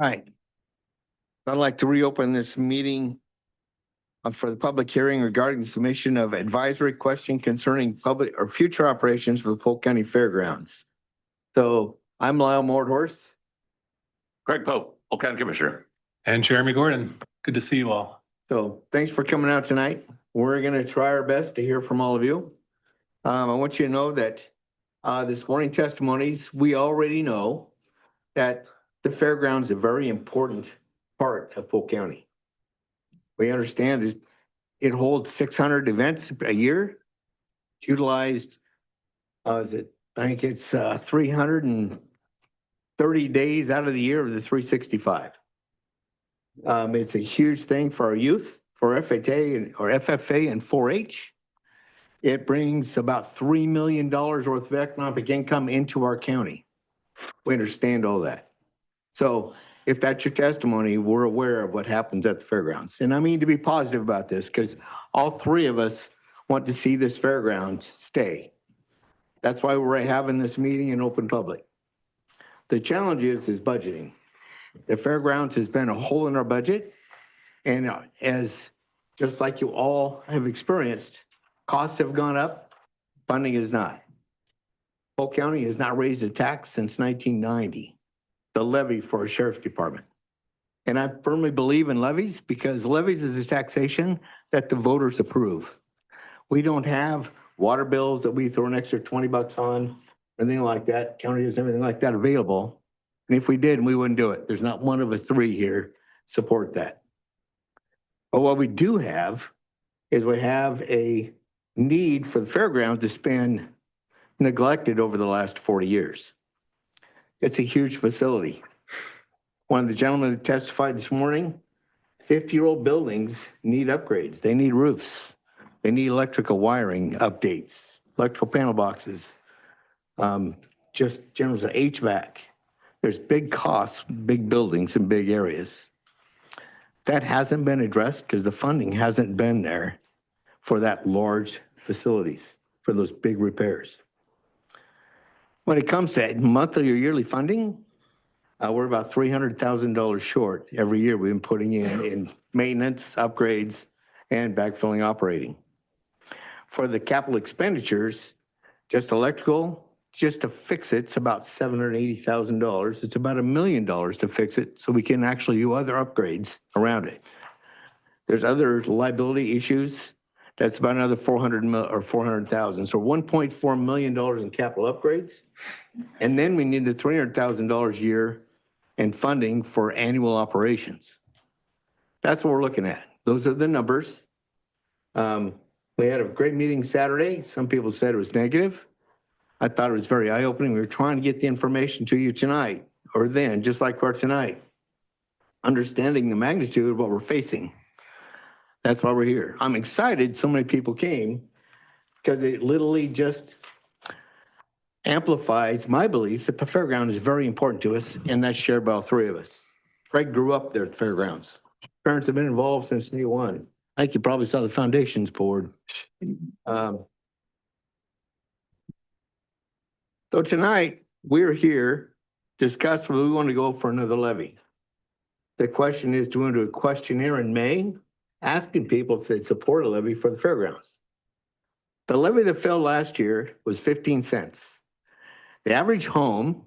Right. I'd like to reopen this meeting for the public hearing regarding the submission of advisory question concerning public or future operations for the Polk County Fairgrounds. So I'm Lyle Mordhorst. Craig Pope, Polk County Commissioner. And Jeremy Gordon. Good to see you all. So thanks for coming out tonight. We're going to try our best to hear from all of you. I want you to know that this morning testimonies, we already know that the fairgrounds is a very important part of Polk County. We understand is it holds 600 events a year. It's utilized, I think it's 330 days out of the year of the 365. It's a huge thing for our youth, for FFA and 4-H. It brings about $3 million worth of economic income into our county. We understand all that. So if that's your testimony, we're aware of what happens at the fairgrounds. And I mean to be positive about this because all three of us want to see this fairgrounds stay. That's why we're having this meeting in open public. The challenge is budgeting. The fairgrounds has been a hole in our budget. And as just like you all have experienced, costs have gone up, funding is not. Polk County has not raised a tax since 1990, the levy for a sheriff's department. And I firmly believe in levies because levies is a taxation that the voters approve. We don't have water bills that we throw an extra 20 bucks on, anything like that. County has everything like that available. And if we did, we wouldn't do it. There's not one of the three here support that. But what we do have is we have a need for the fairground that's been neglected over the last 40 years. It's a huge facility. One of the gentlemen that testified this morning, 50-year-old buildings need upgrades. They need roofs. They need electrical wiring updates, electrical panel boxes, just general HVAC. There's big costs, big buildings in big areas. That hasn't been addressed because the funding hasn't been there for that large facilities, for those big repairs. When it comes to monthly or yearly funding, we're about $300,000 short every year we've been putting in maintenance, upgrades, and backfilling operating. For the capital expenditures, just electrical, just to fix it, it's about $780,000. It's about $1 million to fix it so we can actually do other upgrades around it. There's other liability issues. That's about another $400,000. So $1.4 million in capital upgrades. And then we need the $300,000 a year in funding for annual operations. That's what we're looking at. Those are the numbers. We had a great meeting Saturday. Some people said it was negative. I thought it was very eye-opening. We were trying to get the information to you tonight or then, just like we're tonight, understanding the magnitude of what we're facing. That's why we're here. I'm excited so many people came because it literally just amplifies my belief that the fairground is very important to us, and that's shared by all three of us. Craig grew up there at the fairgrounds. Parents have been involved since day one. I think you probably saw the foundations poured. So tonight, we're here to discuss whether we want to go for another levy. The question is, do we want to do a questionnaire in May asking people if they'd support a levy for the fairgrounds? The levy that fell last year was 15 cents. The average home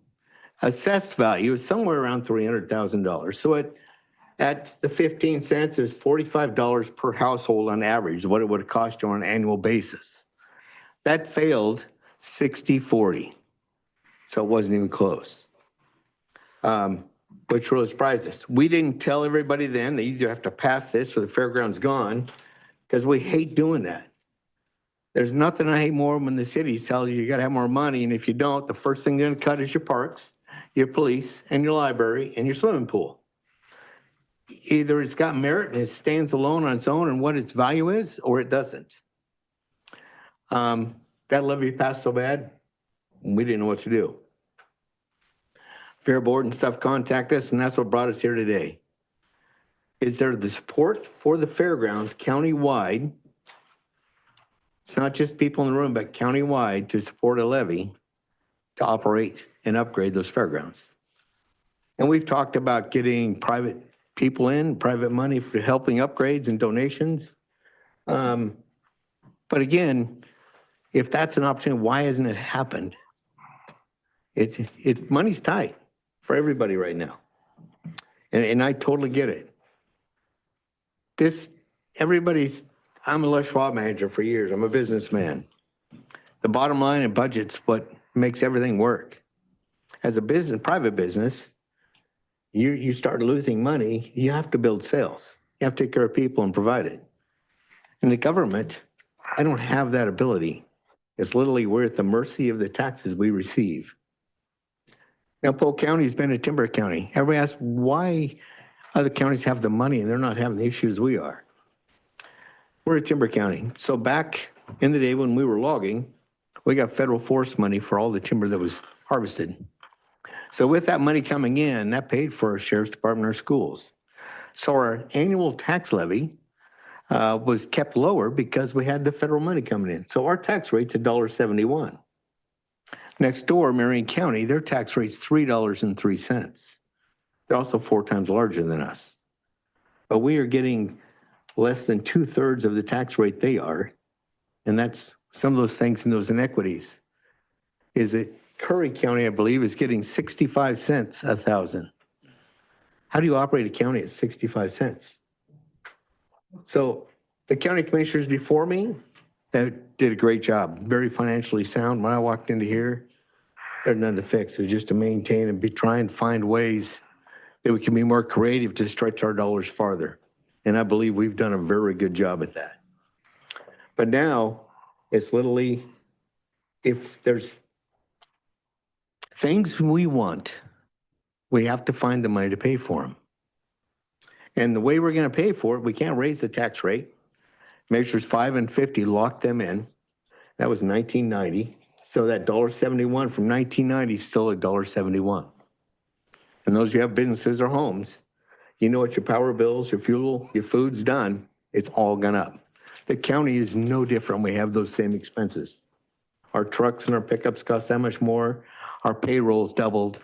assessed value is somewhere around $300,000. So at the 15 cents, there's $45 per household on average, what it would cost you on an annual basis. That failed 60-40. So it wasn't even close, which really surprised us. We didn't tell everybody then that you either have to pass this or the fairground's gone because we hate doing that. There's nothing I hate more when the city tells you got to have more money. And if you don't, the first thing they're going to cut is your parks, your police, and your library, and your swimming pool. Either it's got merit and it stands alone on its own and what its value is, or it doesn't. That levy passed so bad, we didn't know what to do. Fair board and stuff contacted us, and that's what brought us here today. Is there the support for the fairgrounds countywide? It's not just people in the room, but countywide to support a levy to operate and upgrade those fairgrounds. And we've talked about getting private people in, private money for helping upgrades and donations. But again, if that's an option, why hasn't it happened? Money's tight for everybody right now. And I totally get it. I'm a Les Schwab manager for years. I'm a businessman. The bottom line in budget's what makes everything work. As a private business, you start losing money, you have to build sales. You have to take care of people and provide it. In the government, I don't have that ability. It's literally we're at the mercy of the taxes we receive. Now, Polk County has been a timber county. Everybody asks why other counties have the money and they're not having the issues we are. We're a timber county. So back in the day when we were logging, we got federal forest money for all the timber that was harvested. So with that money coming in, that paid for our sheriff's department, our schools. So our annual tax levy was kept lower because we had the federal money coming in. So our tax rate's $1.71. Next door, Marion County, their tax rate's $3.03. They're also 4 times larger than us. But we are getting less than 2/3 of the tax rate they are. And that's some of those things and those inequities. Is it Curry County, I believe, is getting 65 cents a thousand. How do you operate a county at 65 cents? So the county commissioners before me did a great job, very financially sound. When I walked into here, there's nothing to fix. It's just to maintain and try and find ways that we can be more creative to stretch our dollars farther. And I believe we've done a very good job at that. But now it's literally, if there's things we want, we have to find the money to pay for them. And the way we're going to pay for it, we can't raise the tax rate. Measures 5 and 50 locked them in. That was 1990. So that $1.71 from 1990 is still $1.71. And those who have businesses or homes, you know what your power bills, your fuel, your food's done, it's all gone up. The county is no different. We have those same expenses. Our trucks and our pickups cost that much more. Our payroll's doubled.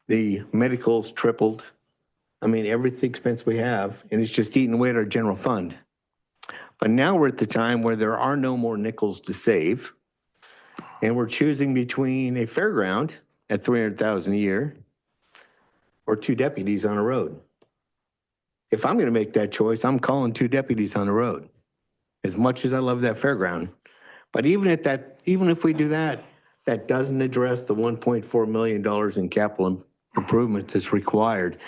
The medical's tripled. I mean, every expense we have, and it's just eating away at our general fund. But now we're at the time where there are no more nickels to save. And we're choosing between a fairground at $300,000 a year or 2 deputies on a road. If I'm going to make that choice, I'm calling 2 deputies on the road. As much as I love that fairground. But even if we do that, that doesn't address the $1.4 million in capital improvements that's required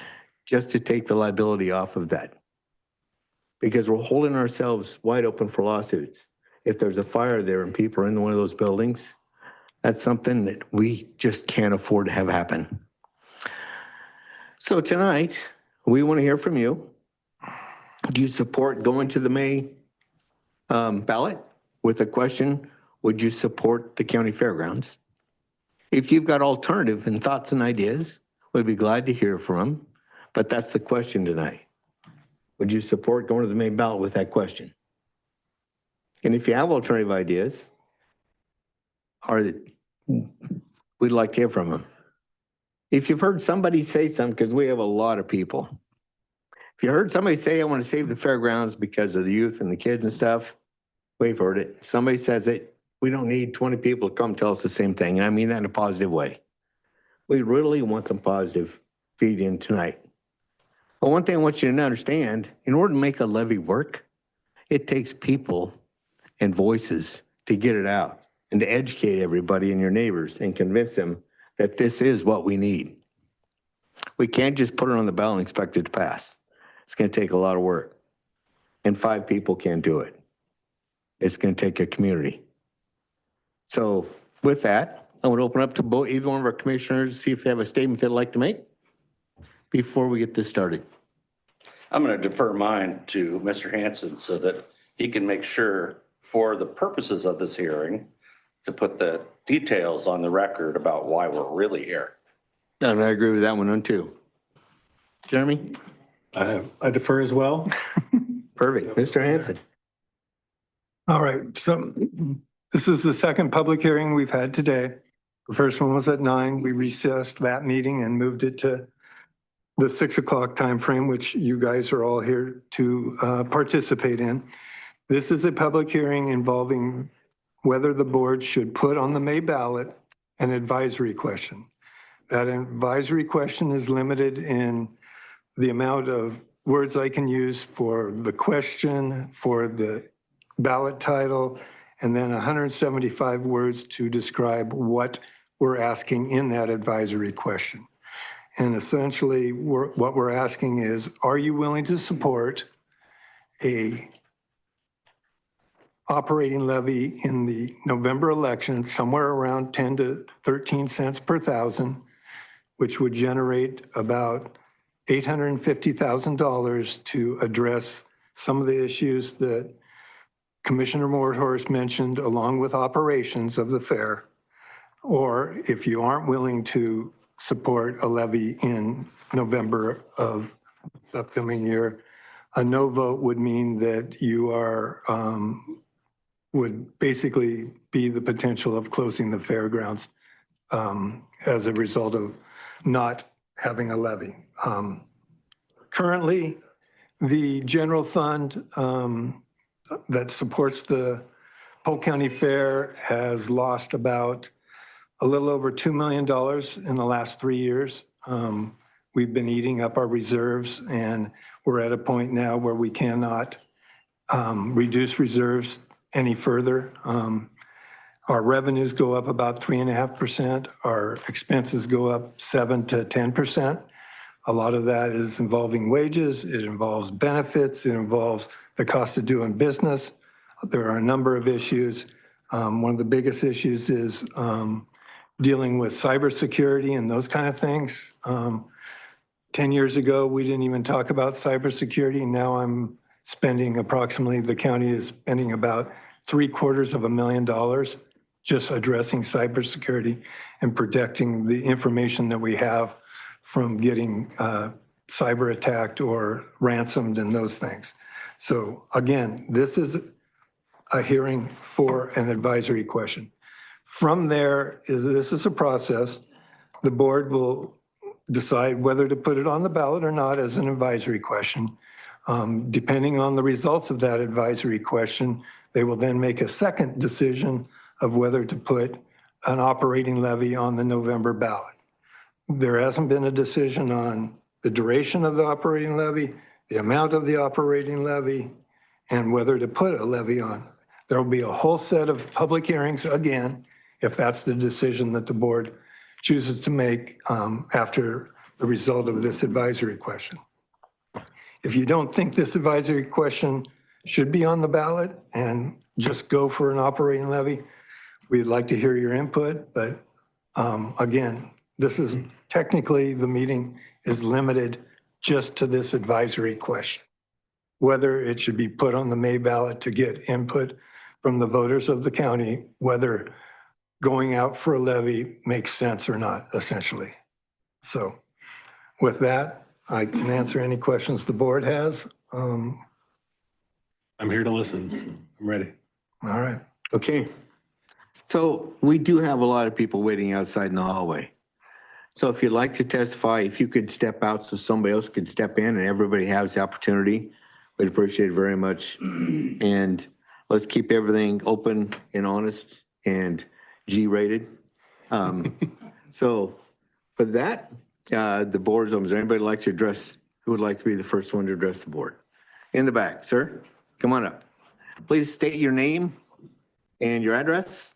just to take the liability off of that. Because we're holding ourselves wide open for lawsuits. If there's a fire there and people are in one of those buildings, that's something that we just can't afford to have happen. So tonight, we want to hear from you. Do you support going to the May ballot with a question, would you support the county fairgrounds? If you've got alternative and thoughts and ideas, we'd be glad to hear from them. But that's the question tonight. Would you support going to the May ballot with that question? And if you have alternative ideas, we'd like to hear from them. If you've heard somebody say something, because we have a lot of people. If you heard somebody say, I want to save the fairgrounds because of the youth and the kids and stuff, we've heard it. Somebody says it, we don't need 20 people to come tell us the same thing. And I mean that in a positive way. We really want some positive feed in tonight. But one thing I want you to understand, in order to make a levy work, it takes people and voices to get it out and to educate everybody and your neighbors and convince them that this is what we need. We can't just put it on the ballot and expect it to pass. It's going to take a lot of work. And 5 people can't do it. It's going to take a community. So with that, I would open up to either one of our commissioners, see if they have a statement they'd like to make before we get this started. I'm going to defer mine to Mr. Hanson so that he can make sure for the purposes of this hearing to put the details on the record about why we're really here. And I agree with that one too. Jeremy? I defer as well. Perfect. Mr. Hanson. All right, so this is the second public hearing we've had today. The first one was at 9. We recessed that meeting and moved it to the 6 o'clock timeframe, which you guys are all here to participate in. This is a public hearing involving whether the board should put on the May ballot an advisory question. That advisory question is limited in the amount of words I can use for the question, for the ballot title, and then 175 words to describe what we're asking in that advisory question. And essentially, what we're asking is, are you willing to support a operating levy in the November election somewhere around 10 to 13 cents per thousand, which would generate about $850,000 to address some of the issues that Commissioner Morhorst mentioned, along with operations of the fair? Or if you aren't willing to support a levy in November of this upcoming year, a no vote would mean that you are, would basically be the potential of closing the fairgrounds as a result of not having a levy. Currently, the general fund that supports the Polk County Fair has lost about a little over $2 million in the last 3 years. We've been eating up our reserves, and we're at a point now where we cannot reduce reserves any further. Our revenues go up about 3.5%. Our expenses go up 7 to 10%. A lot of that is involving wages. It involves benefits. It involves the cost of doing business. There are a number of issues. One of the biggest issues is dealing with cybersecurity and those kind of things. 10 years ago, we didn't even talk about cybersecurity. Now I'm spending approximately, the county is spending about $750,000 just addressing cybersecurity and protecting the information that we have from getting cyber attacked or ransomed and those things. So again, this is a hearing for an advisory question. From there, this is a process. The board will decide whether to put it on the ballot or not as an advisory question. Depending on the results of that advisory question, they will then make a second decision of whether to put an operating levy on the November ballot. There hasn't been a decision on the duration of the operating levy, the amount of the operating levy, and whether to put a levy on. There will be a whole set of public hearings again, if that's the decision that the board chooses to make after the result of this advisory question. If you don't think this advisory question should be on the ballot and just go for an operating levy, we'd like to hear your input. But again, this is technically, the meeting is limited just to this advisory question. Whether it should be put on the May ballot to get input from the voters of the county, whether going out for a levy makes sense or not, essentially. So with that, I can answer any questions the board has. I'm here to listen. I'm ready. All right. Okay. So we do have a lot of people waiting outside in the hallway. So if you'd like to testify, if you could step out so somebody else could step in and everybody has the opportunity, we'd appreciate it very much. And let's keep everything open and honest and G-rated. So for that, the board is open. Does anybody like to address, who would like to be the first one to address the board? In the back, sir, come on up. Please state your name and your address,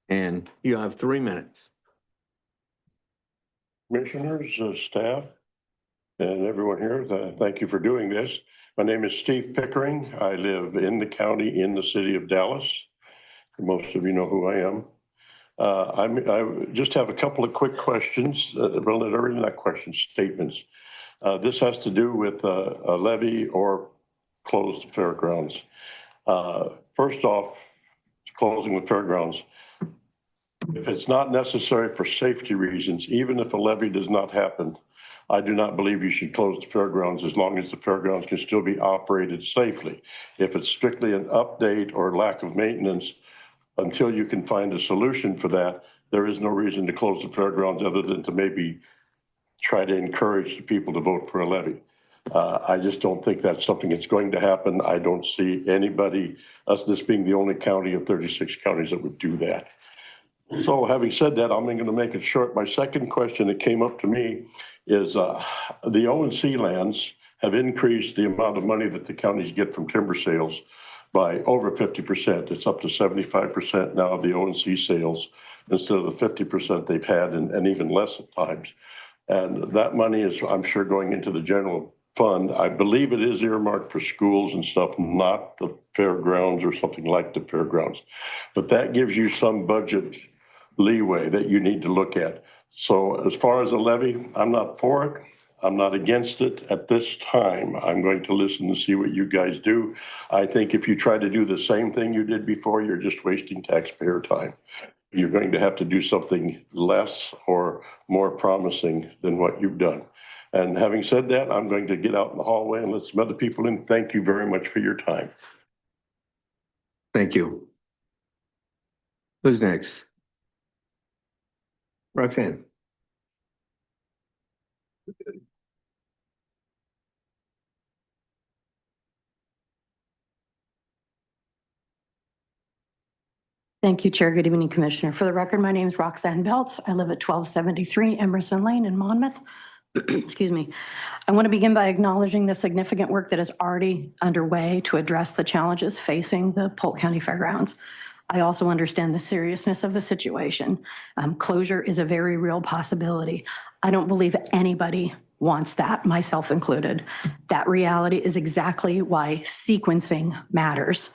and you have 3 minutes. Commissioners, staff, and everyone here, thank you for doing this. My name is Steve Pickering. I live in the county, in the city of Dallas. Most of you know who I am. I just have a couple of quick questions, not questions, statements. This has to do with a levy or closed fairgrounds. First off, closing the fairgrounds. If it's not necessary for safety reasons, even if a levy does not happen, I do not believe you should close the fairgrounds as long as the fairgrounds can still be operated safely. If it's strictly an update or lack of maintenance, until you can find a solution for that, there is no reason to close the fairgrounds other than to maybe try to encourage the people to vote for a levy. I just don't think that's something that's going to happen. I don't see anybody, us this being the only county of 36 counties that would do that. So having said that, I'm going to make it short. My second question that came up to me is the O&C lands have increased the amount of money that the counties get from timber sales by over 50%. It's up to 75% now of the O&C sales instead of the 50% they've had and even less at times. And that money is, I'm sure, going into the general fund. I believe it is earmarked for schools and stuff, not the fairgrounds or something like the fairgrounds. But that gives you some budget leeway that you need to look at. So as far as a levy, I'm not for it. I'm not against it at this time. I'm going to listen to see what you guys do. I think if you try to do the same thing you did before, you're just wasting taxpayer time. You're going to have to do something less or more promising than what you've done. And having said that, I'm going to get out in the hallway and let some other people in. Thank you very much for your time. Thank you. Who's next? Roxanne. Thank you, Chair. Good evening, Commissioner. For the record, my name is Roxanne Belts. I live at 1273 Emerson Lane in Monmouth. Excuse me. I want to begin by acknowledging the significant work that is already underway to address the challenges facing the Polk County Fairgrounds. I also understand the seriousness of the situation. Closure is a very real possibility. I don't believe anybody wants that, myself included. That reality is exactly why sequencing matters.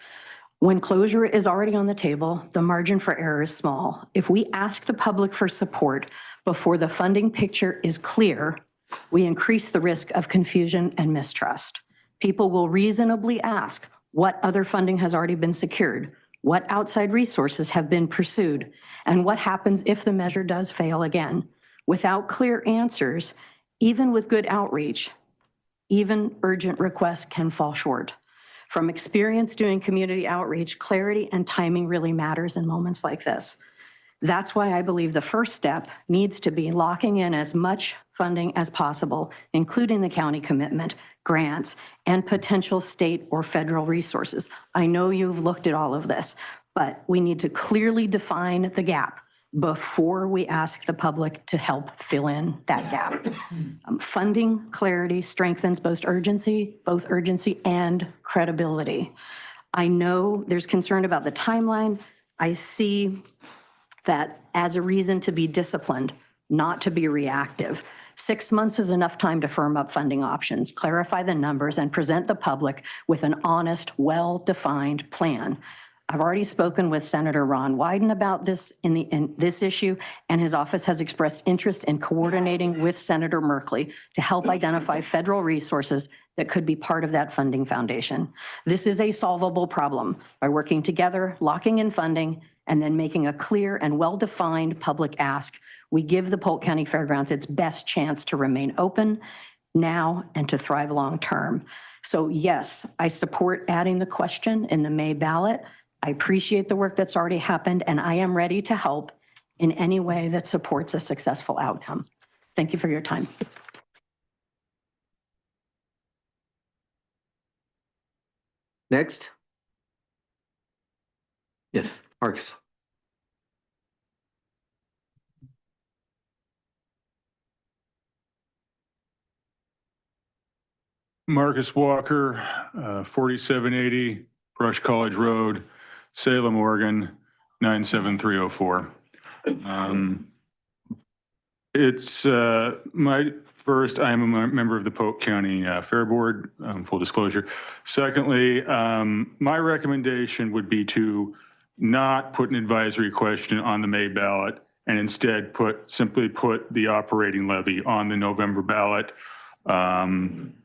When closure is already on the table, the margin for error is small. If we ask the public for support before the funding picture is clear, we increase the risk of confusion and mistrust. People will reasonably ask what other funding has already been secured, what outside resources have been pursued, and what happens if the measure does fail again. Without clear answers, even with good outreach, even urgent requests can fall short. From experience doing community outreach, clarity and timing really matters in moments like this. That's why I believe the first step needs to be locking in as much funding as possible, including the county commitment, grants, and potential state or federal resources. I know you've looked at all of this, but we need to clearly define the gap before we ask the public to help fill in that gap. Funding clarity strengthens both urgency and credibility. I know there's concern about the timeline. I see that as a reason to be disciplined, not to be reactive. 6 months is enough time to firm up funding options, clarify the numbers, and present the public with an honest, well-defined plan. I've already spoken with Senator Ron Wyden about this in this issue, and his office has expressed interest in coordinating with Senator Merkley to help identify federal resources that could be part of that funding foundation. This is a solvable problem by working together, locking in funding, and then making a clear and well-defined public ask. We give the Polk County Fairgrounds its best chance to remain open now and to thrive long-term. So yes, I support adding the question in the May ballot. I appreciate the work that's already happened, and I am ready to help in any way that supports a successful outcome. Thank you for your time. Next. Yes, Marcus. Marcus Walker, 4780 Brush College Road, Salem, Oregon, 97304. It's my first, I am a member of the Polk County Fair Board, full disclosure. Secondly, my recommendation would be to not put an advisory question on the May ballot and instead simply put the operating levy on the November ballot.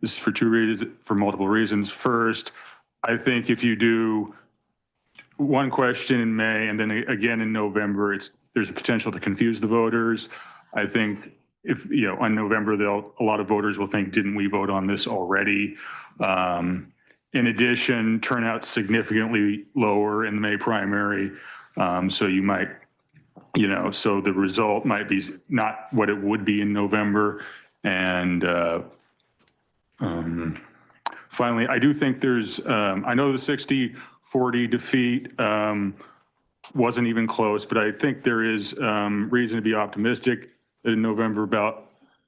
This is for multiple reasons. First, I think if you do one question in May and then again in November, there's a potential to confuse the voters. I think if, on November, a lot of voters will think, didn't we vote on this already? In addition, turnout's significantly lower in the May primary. So you might, so the result might be not what it would be in November. And finally, I do think there's, I know the 60-40 defeat wasn't even close, but I think there is reason to be optimistic that in November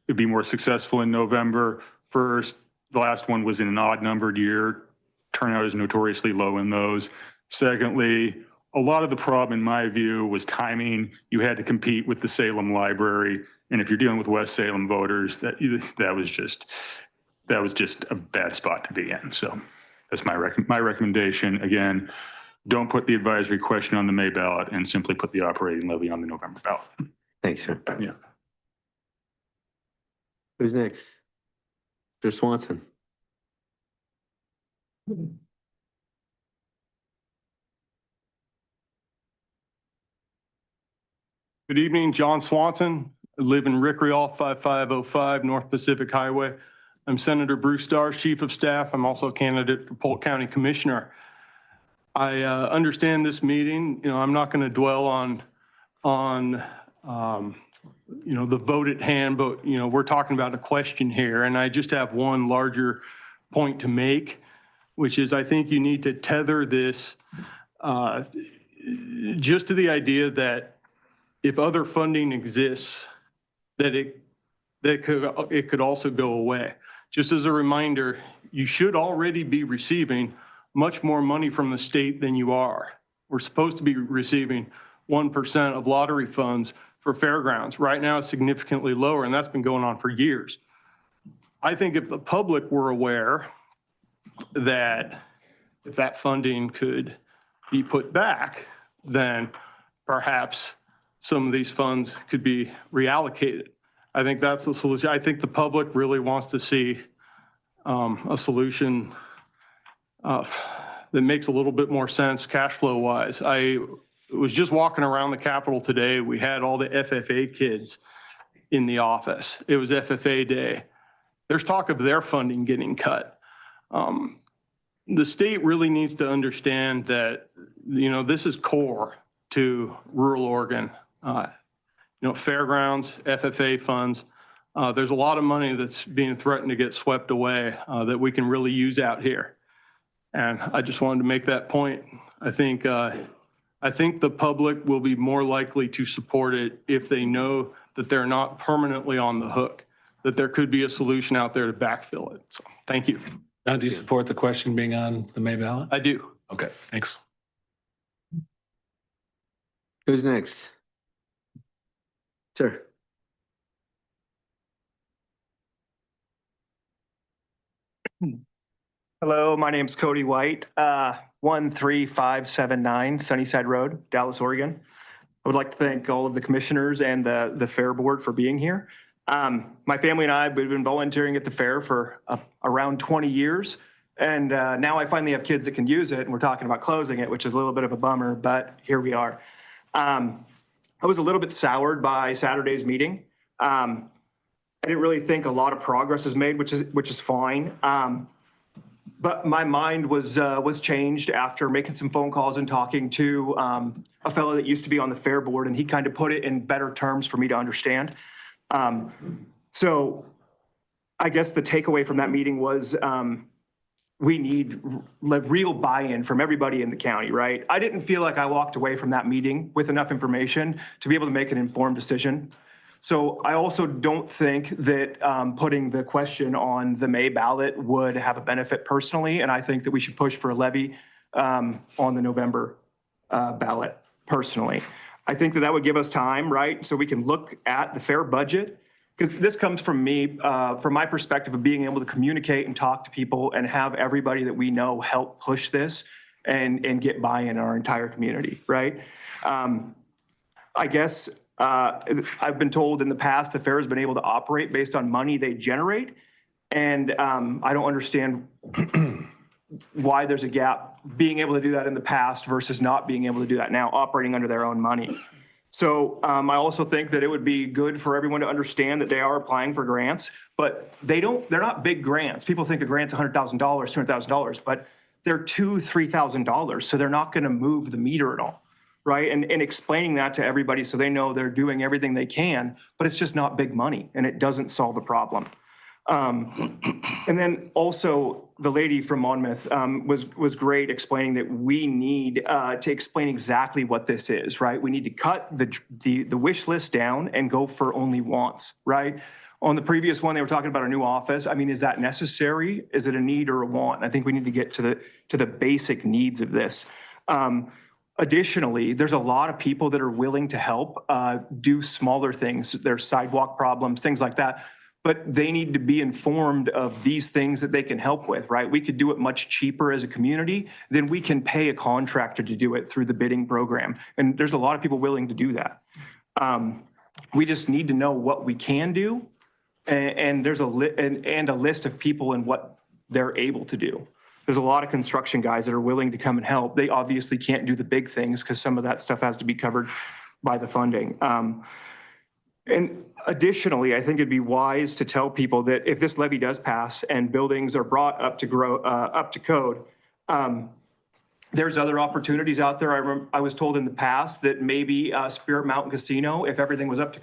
it'd be more successful in November. First, the last one was in an odd numbered year. Turnout is notoriously low in those. Secondly, a lot of the problem, in my view, was timing. You had to compete with the Salem Library. And if you're dealing with West Salem voters, that was just a bad spot to be in. So that's my recommendation. Again, don't put the advisory question on the May ballot and simply put the operating levy on the November ballot. Thanks, sir. Yeah. Who's next? Mr. Swanson. Good evening, John Swanson. I live in Rickreall, 5505 North Pacific Highway. I'm Senator Bruce Starr's Chief of Staff. I'm also a candidate for Polk County Commissioner. I understand this meeting. I'm not going to dwell on the vote at hand, but we're talking about a question here, and I just have one larger point to make, which is I think you need to tether this just to the idea that if other funding exists, that it could also go away. Just as a reminder, you should already be receiving much more money from the state than you are. We're supposed to be receiving 1% of lottery funds for fairgrounds. Right now, it's significantly lower, and that's been going on for years. I think if the public were aware that if that funding could be put back, then perhaps some of these funds could be reallocated. I think that's the solution. I think the public really wants to see a solution that makes a little bit more sense cash flow wise. I was just walking around the Capitol today. We had all the FFA kids in the office. It was FFA day. There's talk of their funding getting cut. The state really needs to understand that, this is core to rural Oregon. Fairgrounds, FFA funds. There's a lot of money that's being threatened to get swept away that we can really use out here. And I just wanted to make that point. I think the public will be more likely to support it if they know that they're not permanently on the hook, that there could be a solution out there to backfill it. So thank you. Now, do you support the question being on the May ballot? I do. Okay, thanks. Who's next? Sir. Hello, my name's Cody White, 13579 Sunnyside Road, Dallas, Oregon. I would like to thank all of the commissioners and the Fair Board for being here. My family and I have been volunteering at the fair for around 20 years. And now I finally have kids that can use it, and we're talking about closing it, which is a little bit of a bummer, but here we are. I was a little bit soured by Saturday's meeting. I didn't really think a lot of progress was made, which is fine. But my mind was changed after making some phone calls and talking to a fellow that used to be on the Fair Board, and he kind of put it in better terms for me to understand. So I guess the takeaway from that meeting was we need real buy-in from everybody in the county, right? I didn't feel like I walked away from that meeting with enough information to be able to make an informed decision. So I also don't think that putting the question on the May ballot would have a benefit personally, and I think that we should push for a levy on the November ballot personally. I think that would give us time, right? So we can look at the fair budget, because this comes from me, from my perspective of being able to communicate and talk to people and have everybody that we know help push this and get buy-in in our entire community, right? I guess I've been told in the past the fair has been able to operate based on money they generate. And I don't understand why there's a gap being able to do that in the past versus not being able to do that now, operating under their own money. So I also think that it would be good for everyone to understand that they are applying for grants, but they're not big grants. People think a grant's $100,000, $200,000, but they're $2,000, $3,000. So they're not going to move the meter at all. right? And explaining that to everybody so they know they're doing everything they can, but it's just not big money and it doesn't solve the problem. And then also the lady from Monmouth was great explaining that we need to explain exactly what this is, right? We need to cut the wish list down and go for only wants, right? On the previous one, they were talking about a new office. I mean, is that necessary? Is it a need or a want? I think we need to get to the basic needs of this. Additionally, there's a lot of people that are willing to help do smaller things. There's sidewalk problems, things like that. But they need to be informed of these things that they can help with, right? We could do it much cheaper as a community than we can pay a contractor to do it through the bidding program. And there's a lot of people willing to do that. We just need to know what we can do. And there's a list of people and what they're able to do. There's a lot of construction guys that are willing to come and help. They obviously can't do the big things because some of that stuff has to be covered by the funding. And additionally, I think it'd be wise to tell people that if this levy does pass and buildings are brought up to code, there's other opportunities out there. I was told in the past that maybe Spirit Mountain Casino, if everything was up to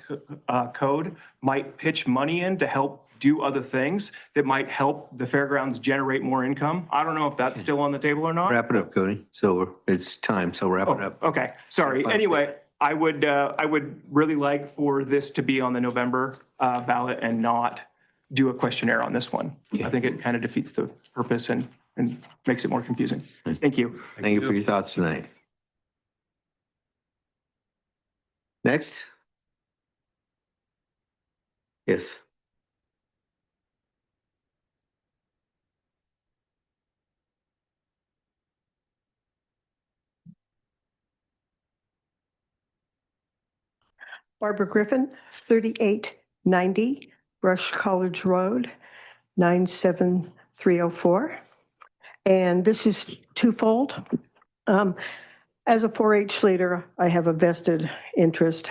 code, might pitch money in to help do other things that might help the fairgrounds generate more income. I don't know if that's still on the table or not. Wrap it up, Cody. So it's time, so wrap it up. Okay, sorry. Anyway, I would really like for this to be on the November ballot and not do a questionnaire on this one. I think it kind of defeats the purpose and makes it more confusing. Thank you. Thank you for your thoughts tonight. Next. Yes. Barbara Griffin, 3890 Brush College Road, 97304. And this is twofold. As a 4-H leader, I have a vested interest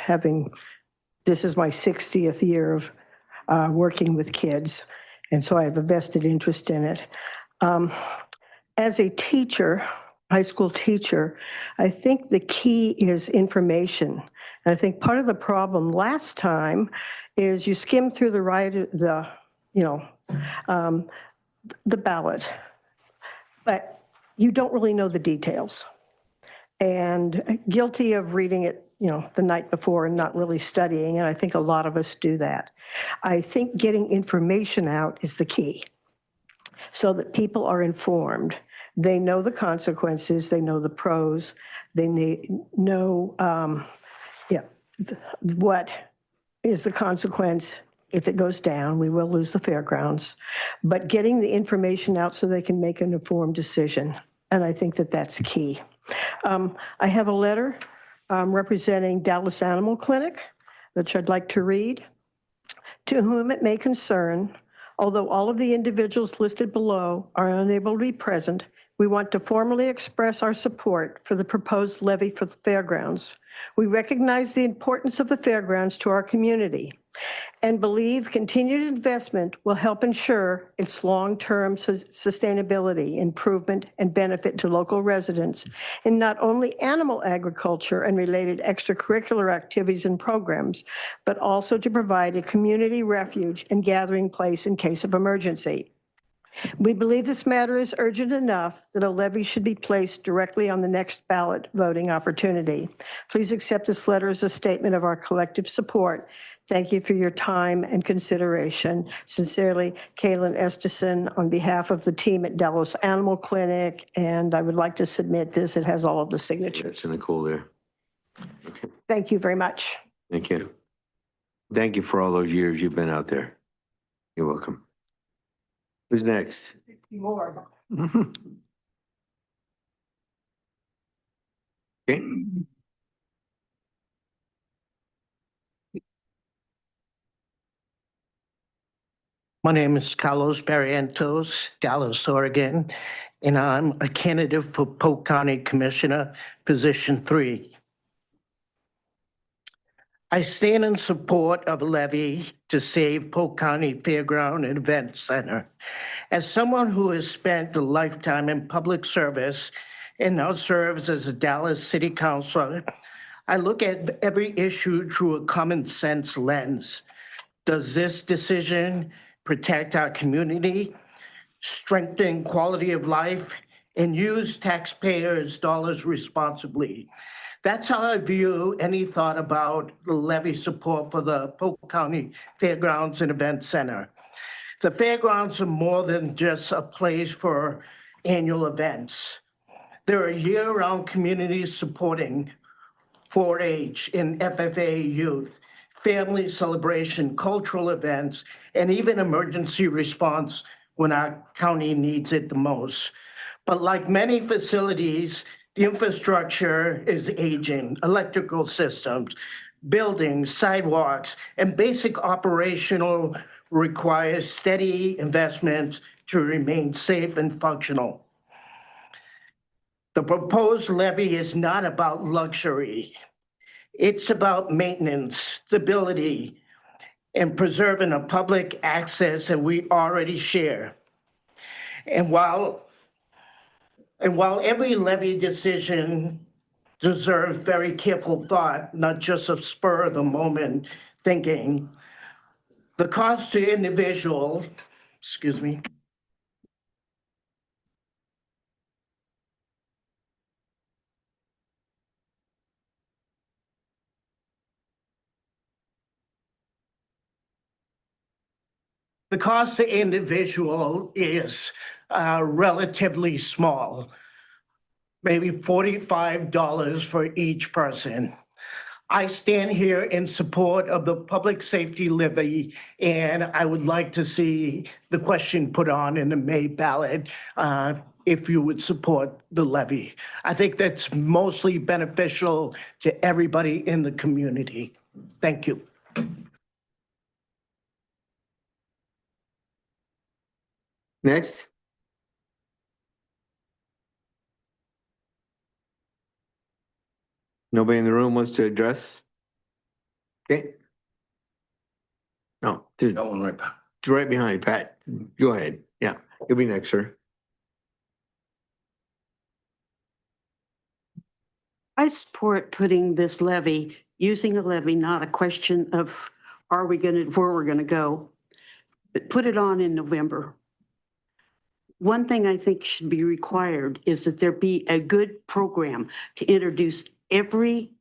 this is my 60th year of working with kids. And so I have a vested interest in it. As a teacher, high school teacher, I think the key is information. And I think part of the problem last time is you skim through the ballot, but you don't really know the details. And guilty of reading it, the night before and not really studying. And I think a lot of us do that. I think getting information out is the key so that people are informed. They know the consequences, they know the pros, they know what is the consequence if it goes down. We will lose the fairgrounds, but getting the information out so they can make an informed decision. And I think that that's key. I have a letter representing Dallas Animal Clinic, which I'd like to read. To whom it may concern, although all of the individuals listed below are unable to be present, we want to formally express our support for the proposed levy for the fairgrounds. We recognize the importance of the fairgrounds to our community and believe continued investment will help ensure its long-term sustainability, improvement, and benefit to local residents in not only animal agriculture and related extracurricular activities and programs, but also to provide a community refuge and gathering place in case of emergency. We believe this matter is urgent enough that a levy should be placed directly on the next ballot voting opportunity. Please accept this letter as a statement of our collective support. Thank you for your time and consideration. Sincerely, Kaylin Estison, on behalf of the team at Dallas Animal Clinic, and I would like to submit this. It has all of the signatures. It's in the cool there. Okay. Thank you very much. Thank you. Thank you for all those years you've been out there. You're welcome. Who's next? More. Okay. My name is Carlos Barrientos, Dallas, Oregon, and I'm a candidate for Polk County Commissioner, Position 3. I stand in support of a levy to save Polk County Fairground and Event Center. As someone who has spent a lifetime in public service and now serves as a Dallas City Councilor, I look at every issue through a common sense lens. Does this decision protect our community, strengthen quality of life, and use taxpayers' dollars responsibly? That's how I view any thought about the levy support for the Polk County Fairgrounds and Event Center. The fairgrounds are more than just a place for annual events. They're a year-round community supporting 4-H and FFA youth, family celebration, cultural events, and even emergency response when our county needs it the most. But like many facilities, the infrastructure is aging, electrical systems, buildings, sidewalks, and basic operational requires steady investments to remain safe and functional. The proposed levy is not about luxury. It's about maintenance, stability, and preserving a public access that we already share. And while every levy decision deserves very careful thought, not just a spur of the moment thinking, the cost to individual, excuse me, the cost to individual is relatively small, maybe $45 for each person. I stand here in support of the public safety levy, and I would like to see the question put on in the May ballot if you would support the levy. I think that's mostly beneficial to everybody in the community. Thank you. Next. Nobody in the room wants to address? Okay. No, dude, Got one right back. right behind you, Pat. Go ahead. Yeah, you'll be next, sir. I support putting this levy, using a levy, not a question of where we're gonna go, but put it on in November. One thing I think should be required is that there be a good program to introduce every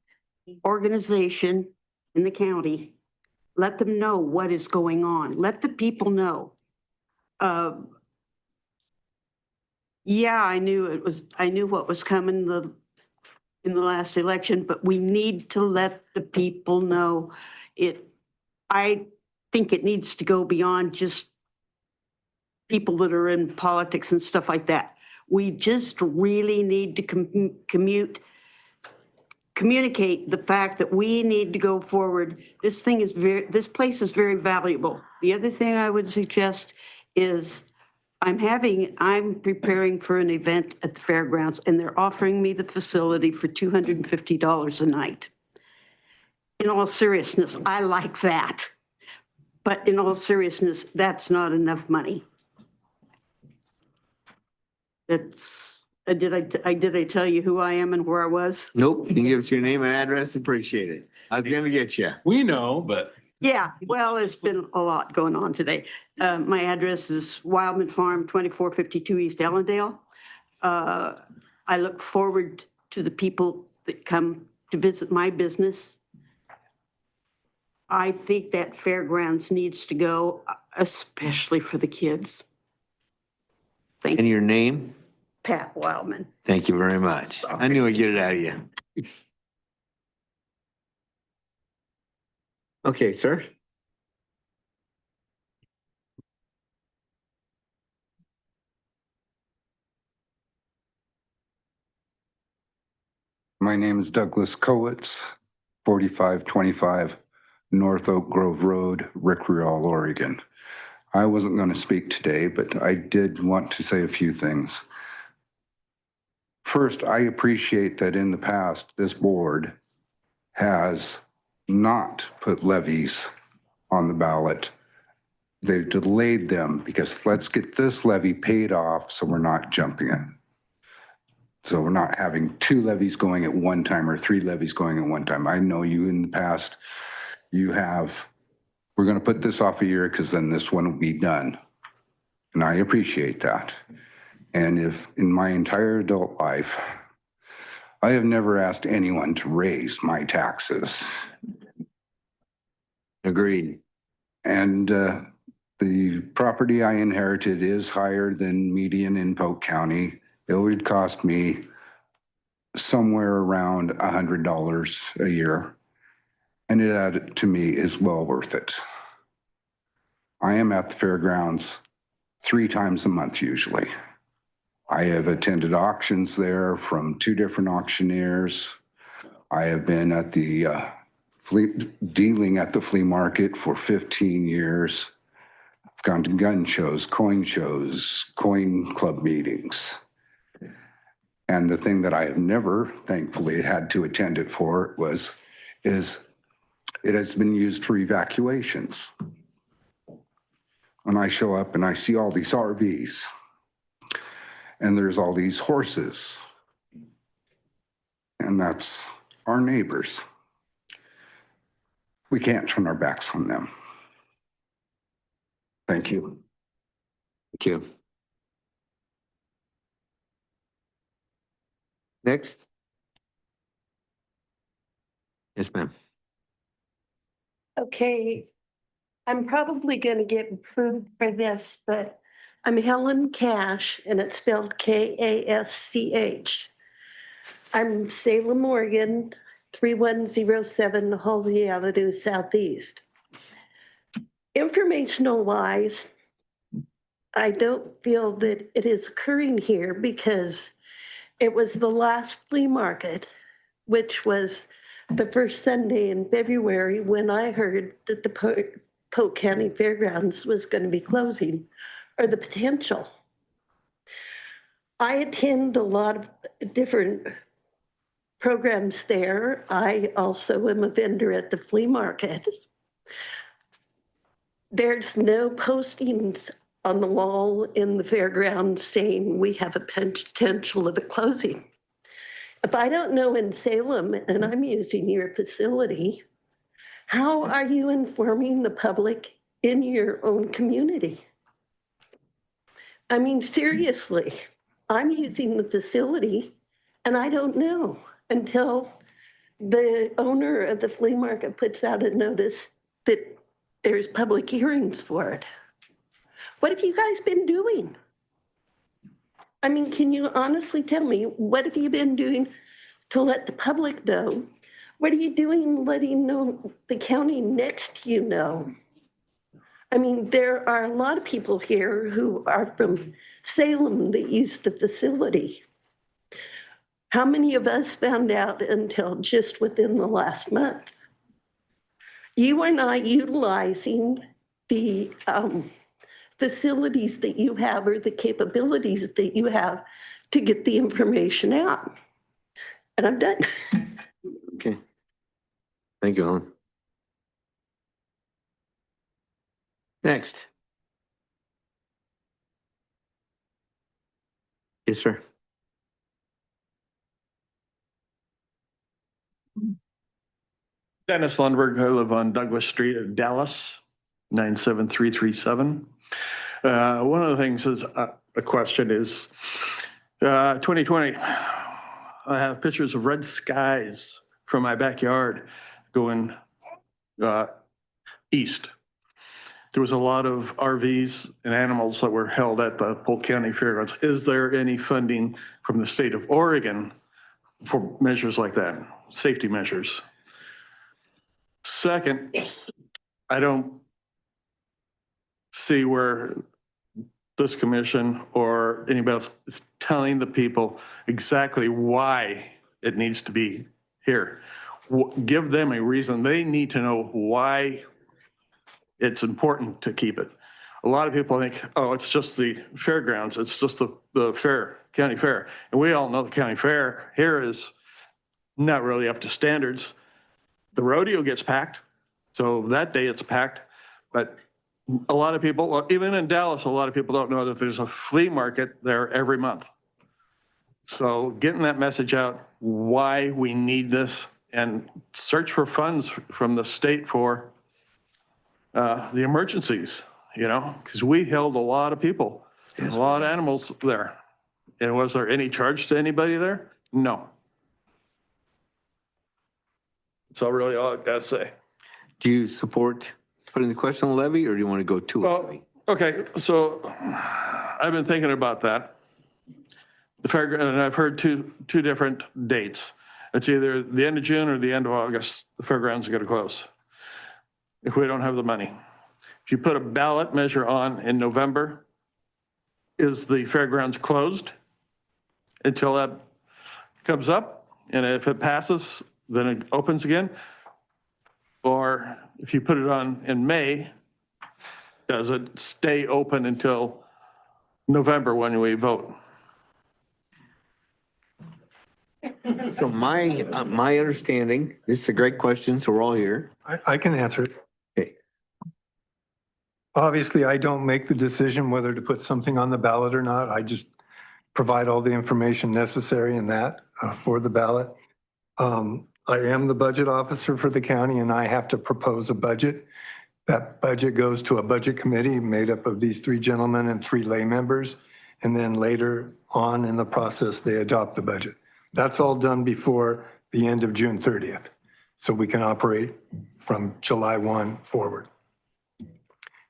organization in the county. Let them know what is going on. Let the people know. Yeah, I knew what was coming in the last election, but we need to let the people know it. I think it needs to go beyond just people that are in politics and stuff like that. We just really need to communicate the fact that we need to go forward. This place is very valuable. The other thing I would suggest is I'm preparing for an event at the fairgrounds, and they're offering me the facility for $250 a night. In all seriousness, I like that. But in all seriousness, that's not enough money. Did I tell you who I am and where I was? Nope, you can give us your name and address, appreciate it. I was gonna get you. We know, but Yeah, well, there's been a lot going on today. My address is Wildman Farm, 2452 East Ellendale. I look forward to the people that come to visit my business. I think that fairgrounds needs to go, especially for the kids. Thank And you, your name? Pat Wildman. Thank you very much. I knew I'd get it out of you. Okay, sir. My name is Douglas Kowitz, 4525 North Oak Grove Road, Rickreall, Oregon. I wasn't going to speak today, but I did want to say a few things. First, I appreciate that in the past, this board has not put levies on the ballot. They've delayed them because let's get this levy paid off so we're not jumping it. So we're not having 2 levies going at one time or 3 levies going at one time. I know you in the past, we're going to put this off a year because then this one will be done. And I appreciate that. And if in my entire adult life, I have never asked anyone to raise my taxes. Agreed. And the property I inherited is higher than median in Polk County. It would cost me somewhere around $100 a year. And it to me is well worth it. I am at the fairgrounds 3 times a month usually. I have attended auctions there from 2 different auctioneers. I have been at the dealing at the flea market for 15 years. I've gone to gun shows, coin club meetings. And the thing that I have never, thankfully, had to attend it for is it has been used for evacuations. When I show up and I see all these RVs and there's all these horses, and that's our neighbors. We can't turn our backs on them. Thank you. Thank you. Next. Yes, ma'am. Okay, I'm probably going to get approved for this, but I'm Helen Cash, and it's spelled Kasch. I'm Salem, Oregon, 3107 Halsey Avenue Southeast. Informational wise, I don't feel that it is occurring here because it was the last flea market, which was the first Sunday in February, when I heard that the Polk County Fairgrounds was going to be closing, or the potential. I attend a lot of different programs there. I also am a vendor at the flea market. There's no postings on the wall in the fairgrounds saying we have a potential of a closing. If I don't know in Salem and I'm using your facility, how are you informing the public in your own community? I mean, seriously, I'm using the facility and I don't know until the owner of the flea market puts out a notice that there's public hearings for it. What have you guys been doing? I mean, can you honestly tell me, what have you been doing to let the public know? What are you doing letting know the county next to you know? I mean, there are a lot of people here who are from Salem that use the facility. How many of us found out until just within the last month? You are not utilizing the facilities that you have or the capabilities that you have to get the information out. And I'm done. Okay. Thank you, Helen. Next. Yes, sir. Dennis Lundberg, I live on Douglas Street in Dallas, 97337. One of the things is a question is 2020. I have pictures of red skies from my backyard going east. There was a lot of RVs and animals that were held at the Polk County Fairgrounds. Is there any funding from the state of Oregon for measures like that, safety measures? Second, I don't see where this commission or anybody else is telling the people exactly why it needs to be here. Give them a reason. They need to know why it's important to keep it. A lot of people think, oh, it's just the fairgrounds. It's just the fair, county fair. And we all know the county fair here is not really up to standards. The rodeo gets packed. So that day it's packed. But a lot of people, even in Dallas, a lot of people don't know that there's a flea market there every month. So getting that message out, why we need this, and search for funds from the state for the emergencies, because we held a lot of people, a lot of animals there. And was there any charge to anybody there? No. So really all I gotta say. Do you support putting the question on the levy, or do you want to go to a Well, levy? okay, so I've been thinking about that. The fairground, and I've heard two different dates. It's either the end of June or the end of August, the fairgrounds are gonna close. If we don't have the money. If you put a ballot measure on in November, is the fairgrounds closed until that comes up? And if it passes, then it opens again? Or if you put it on in May, does it stay open until November when we vote? So my understanding, this is a great question, so we're all here. I can answer it. Okay. Obviously, I don't make the decision whether to put something on the ballot or not. I just provide all the information necessary in that for the ballot. I am the budget officer for the county and I have to propose a budget. That budget goes to a budget committee made up of these three gentlemen and three lay members. And then later on in the process, they adopt the budget. That's all done before the end of June 30th. So we can operate from July 1 forward.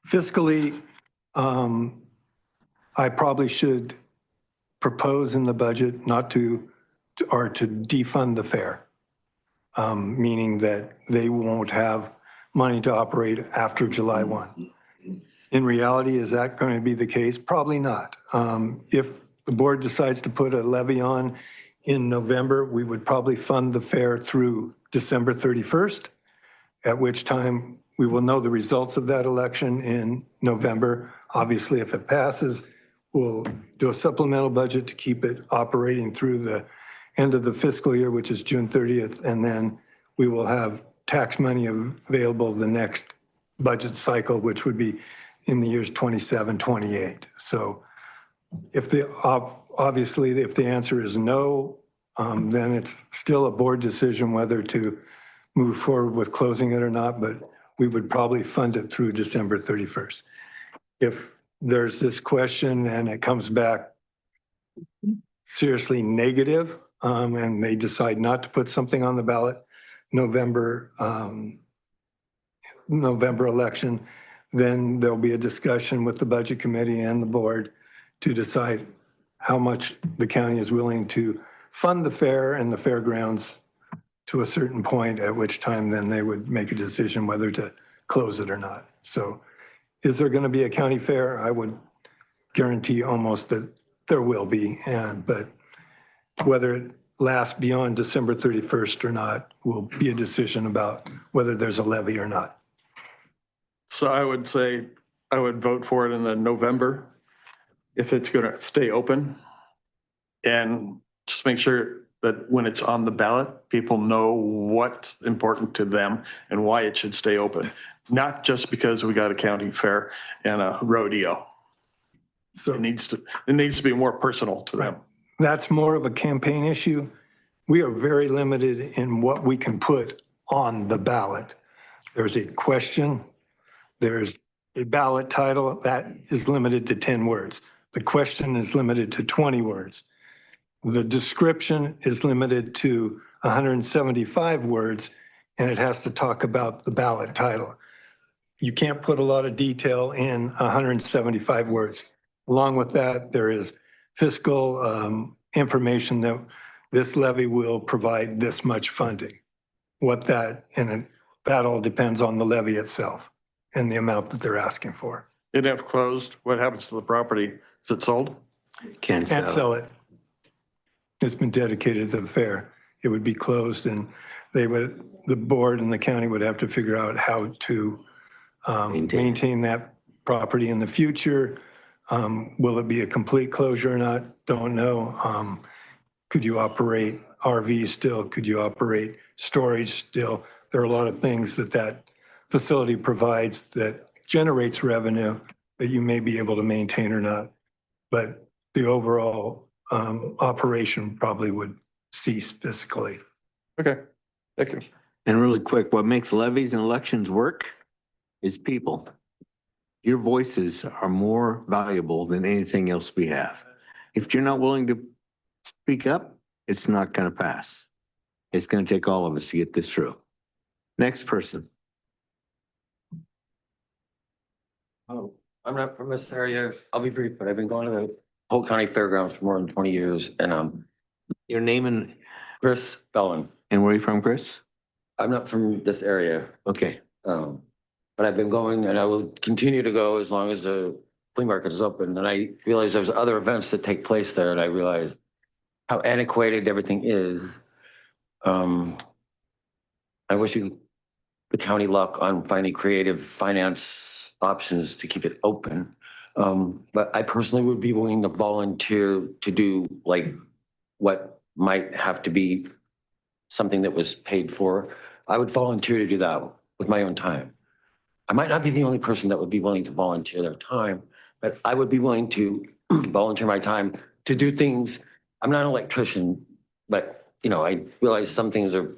Fiscally, I probably should propose in the budget not to defund the fair. Meaning that they won't have money to operate after July 1. In reality, is that going to be the case? Probably not. If the board decides to put a levy on in November, we would probably fund the fair through December 31st, at which time we will know the results of that election in November. Obviously, if it passes, we'll do a supplemental budget to keep it operating through the end of the fiscal year, which is June 30th, and then we will have tax money available the next budget cycle, which would be in the years 27, 28. So if obviously, if the answer is no, then it's still a board decision whether to move forward with closing it or not, but we would probably fund it through December 31st. If there's this question and it comes back seriously negative, and they decide not to put something on the ballot November election, then there'll be a discussion with the budget committee and the board to decide how much the county is willing to fund the fair and the fairgrounds to a certain point, at which time then they would make a decision whether to close it or not. So is there going to be a county fair? I would guarantee almost that there will be, but whether it lasts beyond December 31st or not will be a decision about whether there's a levy or not. So I would say I would vote for it in the November if it's gonna stay open. And just make sure that when it's on the ballot, people know what's important to them and why it should stay open. Not just because we got a county fair and a rodeo. So it needs to be more personal to them. That's more of a campaign issue. We are very limited in what we can put on the ballot. There's a question, there's a ballot title that is limited to 10 words. The question is limited to 20 words. The description is limited to 175 words, and it has to talk about the ballot title. You can't put a lot of detail in 175 words. Along with that, there is fiscal information that this levy will provide this much funding. That all depends on the levy itself and the amount that they're asking for. And if closed, what happens to the property? Is it sold? Can't Sell it. It's been dedicated to the fair. It would be closed and the board and the county would have to figure out how to maintain that property in the future. Will it be a complete closure or not? Don't know. Could you operate RVs still? Could you operate storage still? There are a lot of things that facility provides that generates revenue that you may be able to maintain or not. But the overall operation probably would cease fiscally. Okay, thank you. And really quick, what makes levies and elections work is people. Your voices are more valuable than anything else we have. If you're not willing to speak up, it's not going to pass. It's going to take all of us to get this through. Next person. Oh, I'm not from this area. I'll be brief, but I've been going to the Polk County Fairgrounds for more than 20 years and Your name Chris Bellin. and where are you from, Chris? I'm not from this area, Okay. but I've been going and I will continue to go as long as the flea market is open. And I realize there's other events that take place there and I realize how antiquated everything is. I wish you the county luck on finding creative finance options to keep it open. But I personally would be willing to volunteer to do like what might have to be something that was paid for. I would volunteer to do that with my own time. I might not be the only person that would be willing to volunteer their time, but I would be willing to volunteer my time to do things. I'm not an electrician, but I realize some things are,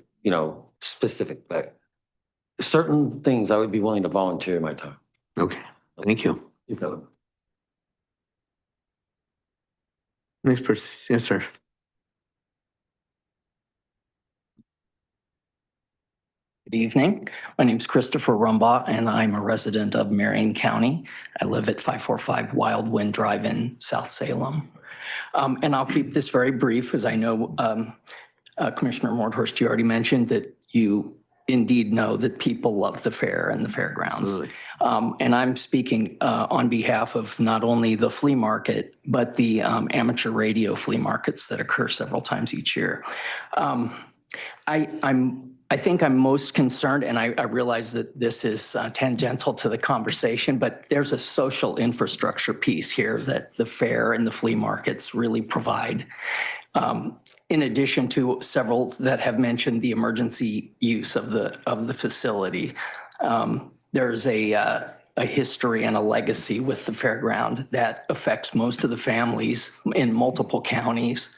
specific, but certain things I would be willing to volunteer my time. Okay. Thank you. You feel it? Next person. Yes, sir. Good evening. My name is Christopher Rumbaugh, and I'm a resident of Marion County. I live at 545 Wild Wind Drive in South Salem. And I'll keep this very brief, as I know Commissioner Mordhorst, you already mentioned that you indeed know that people love the fair and the fairgrounds. Absolutely. And I'm speaking on behalf of not only the flea market, but the amateur radio flea markets that occur several times each year. I think I'm most concerned, and I realize that this is tangential to the conversation, but there's a social infrastructure piece here that the fair and the flea markets really provide. In addition to several that have mentioned the emergency use of the facility, there's a history and a legacy with the fairground that affects most of the families in multiple counties.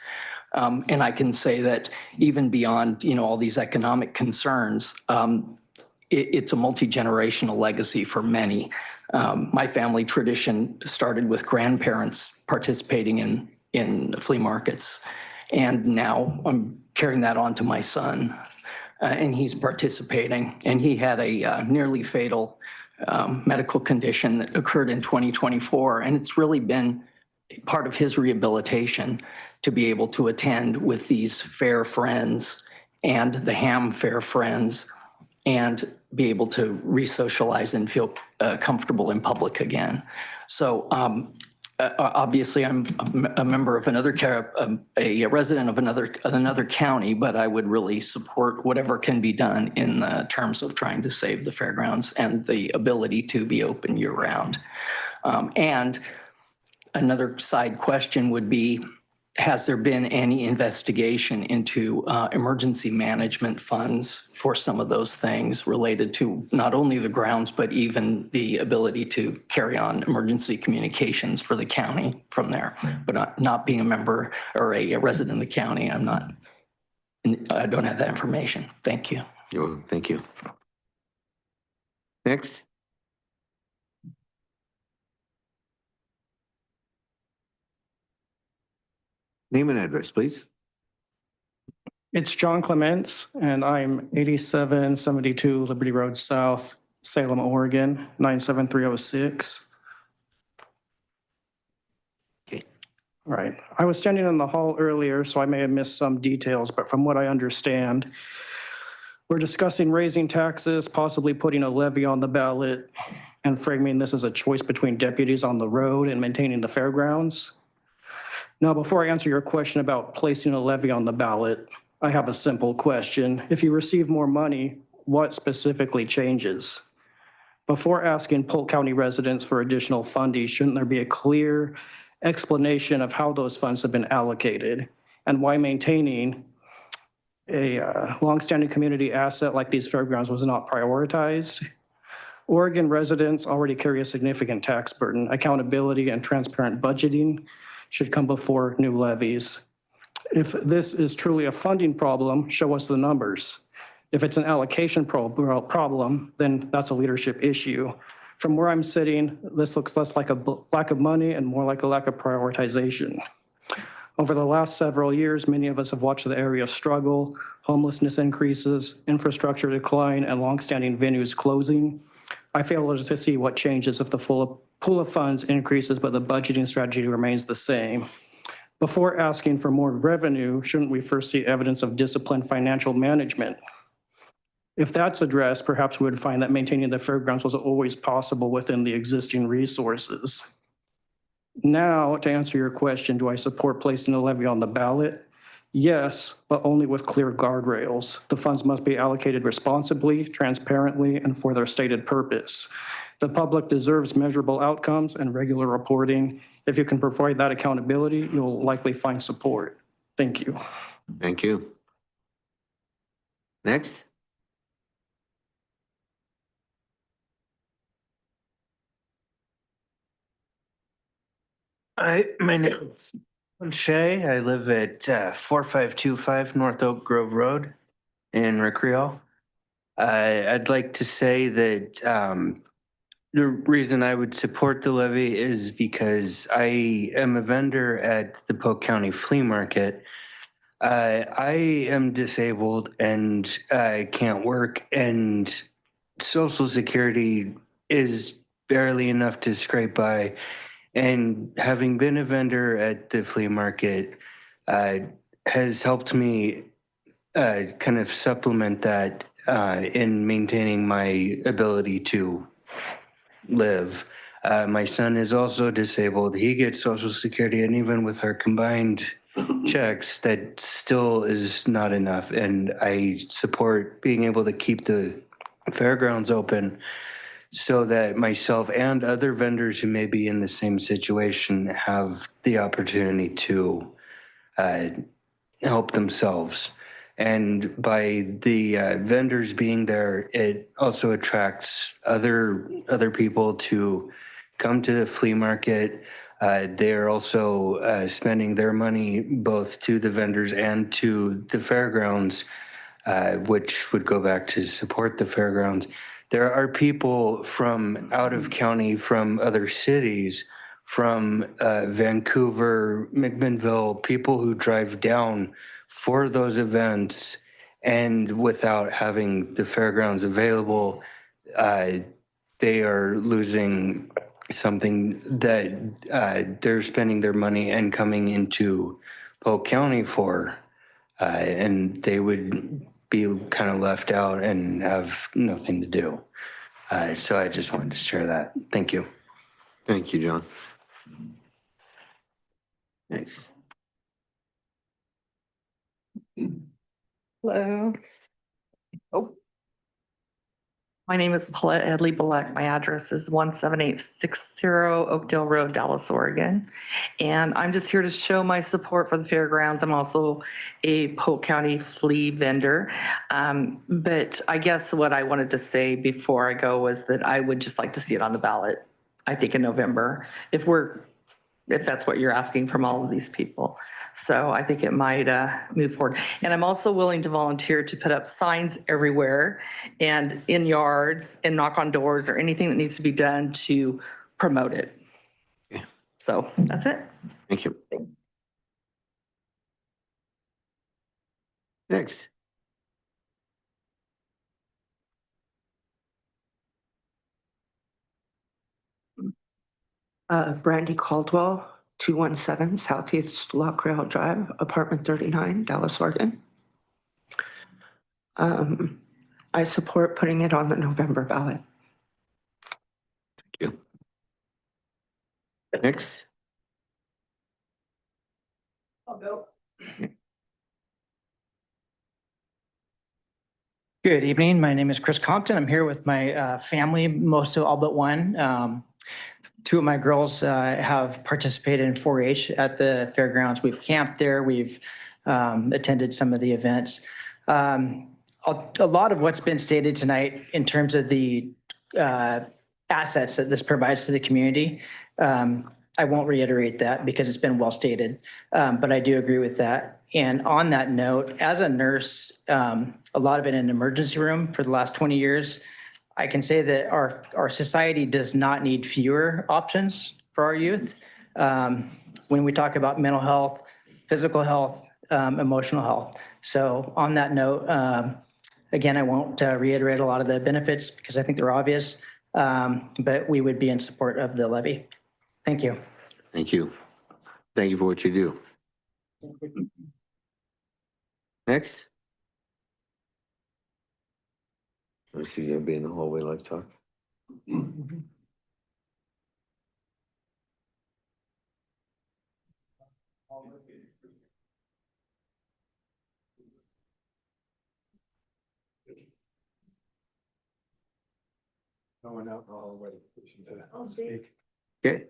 And I can say that even beyond, all these economic concerns, it's a multi-generational legacy for many. My family tradition started with grandparents participating in flea markets. And now I'm carrying that on to my son, and he's participating. And he had a nearly fatal medical condition that occurred in 2024. And it's really been part of his rehabilitation to be able to attend with these fair friends and the ham fair friends and be able to re-socialize and feel comfortable in public again. So obviously I'm a member of a resident of another county, but I would really support whatever can be done in terms of trying to save the fairgrounds and the ability to be open year round. And another side question would be, has there been any investigation into emergency management funds for some of those things related to not only the grounds, but even the ability to carry on emergency communications for the county from there? But not being a member or a resident of the county, I don't have that information. Thank you. Thank you. Next. Name and address, please. It's John Clements, and I'm 8772 Liberty Road South, Salem, Oregon, 97306. Okay. All right. I was standing in the hall earlier, so I may have missed some details, but from what I understand, we're discussing raising taxes, possibly putting a levy on the ballot, and framing this as a choice between deputies on the road and maintaining the fairgrounds. Now, before I answer your question about placing a levy on the ballot, I have a simple question. If you receive more money, what specifically changes? Before asking Polk County residents for additional funding, shouldn't there be a clear explanation of how those funds have been allocated and why maintaining a longstanding community asset like these fairgrounds was not prioritized? Oregon residents already carry a significant tax burden. Accountability and transparent budgeting should come before new levies. If this is truly a funding problem, show us the numbers. If it's an allocation problem, then that's a leadership issue. From where I'm sitting, this looks less like a lack of money and more like a lack of prioritization. Over the last several years, many of us have watched the area struggle, homelessness increases, infrastructure decline, and longstanding venues closing. I fail to see what changes if the pool of funds increases, but the budgeting strategy remains the same. Before asking for more revenue, shouldn't we first see evidence of disciplined financial management? If that's addressed, perhaps we would find that maintaining the fairgrounds was always possible within the existing resources. Now, to answer your question, do I support placing a levy on the ballot? Yes, but only with clear guardrails. The funds must be allocated responsibly, transparently, and for their stated purpose. The public deserves measurable outcomes and regular reporting. If you can provide that accountability, you'll likely find support. Thank you. Thank you. Next. My name is Shay. I live at 4525 North Oak Grove Road in Recreal. I'd like to say that the reason I would support the levy is because I am a vendor at the Polk County Flea Market. I am disabled and I can't work, and Social Security is barely enough to scrape by. And having been a vendor at the flea market has helped me kind of supplement that in maintaining my ability to live. My son is also disabled. He gets Social Security, and even with our combined checks, that still is not enough. And I support being able to keep the fairgrounds open so that myself and other vendors who may be in the same situation have the opportunity to help themselves. And by the vendors being there, it also attracts other people to come to the flea market. They're also spending their money both to the vendors and to the fairgrounds, which would go back to support the fairgrounds. There are people from out of county, from other cities, from Vancouver, McMinnville, people who drive down for those events, and without having the fairgrounds available, they are losing something that they're spending their money and coming into Polk County for, and they would be kind of left out and have nothing to do. So I just wanted to share that. Thank you. Thank you, John. Thanks. Hello. Oh. My name is Paulette Edley Bullock. My address is 17860 Oakdale Road, Dallas, Oregon. And I'm just here to show my support for the fairgrounds. I'm also a Polk County flea vendor. But I guess what I wanted to say before I go was that I would just like to see it on the ballot, I think in November, if that's what you're asking from all of these people. So I think it might move forward. And I'm also willing to volunteer to put up signs everywhere and in yards and knock on doors or anything that needs to be done to promote it. Okay. So that's it. Thank you. Next. Brandy Caldwell, 217 Southeast Lock Rail Drive, apartment 39, Dallas, Oregon. I support putting it on the November ballot. Thank you. Next. I'll go. Good evening. My name is Chris Compton. I'm here with my family, most of all but one. Two of my girls have participated in 4-H at the fairgrounds. We've camped there. We've attended some of the events. A lot of what's been stated tonight in terms of the assets that this provides to the community, I won't reiterate that because it's been well stated, but I do agree with that. And on that note, as a nurse, a lot of it in an emergency room for the last 20 years, I can say that our society does not need fewer options for our youth. When we talk about mental health, physical health, emotional health. So on that note, again, I won't reiterate a lot of the benefits because I think they're obvious, but we would be in support of the levy. Thank you. Thank you. Thank you for what you do. Next. Let me see, you'll be in the hallway like talk. No one out in the hallway. Speak. Okay.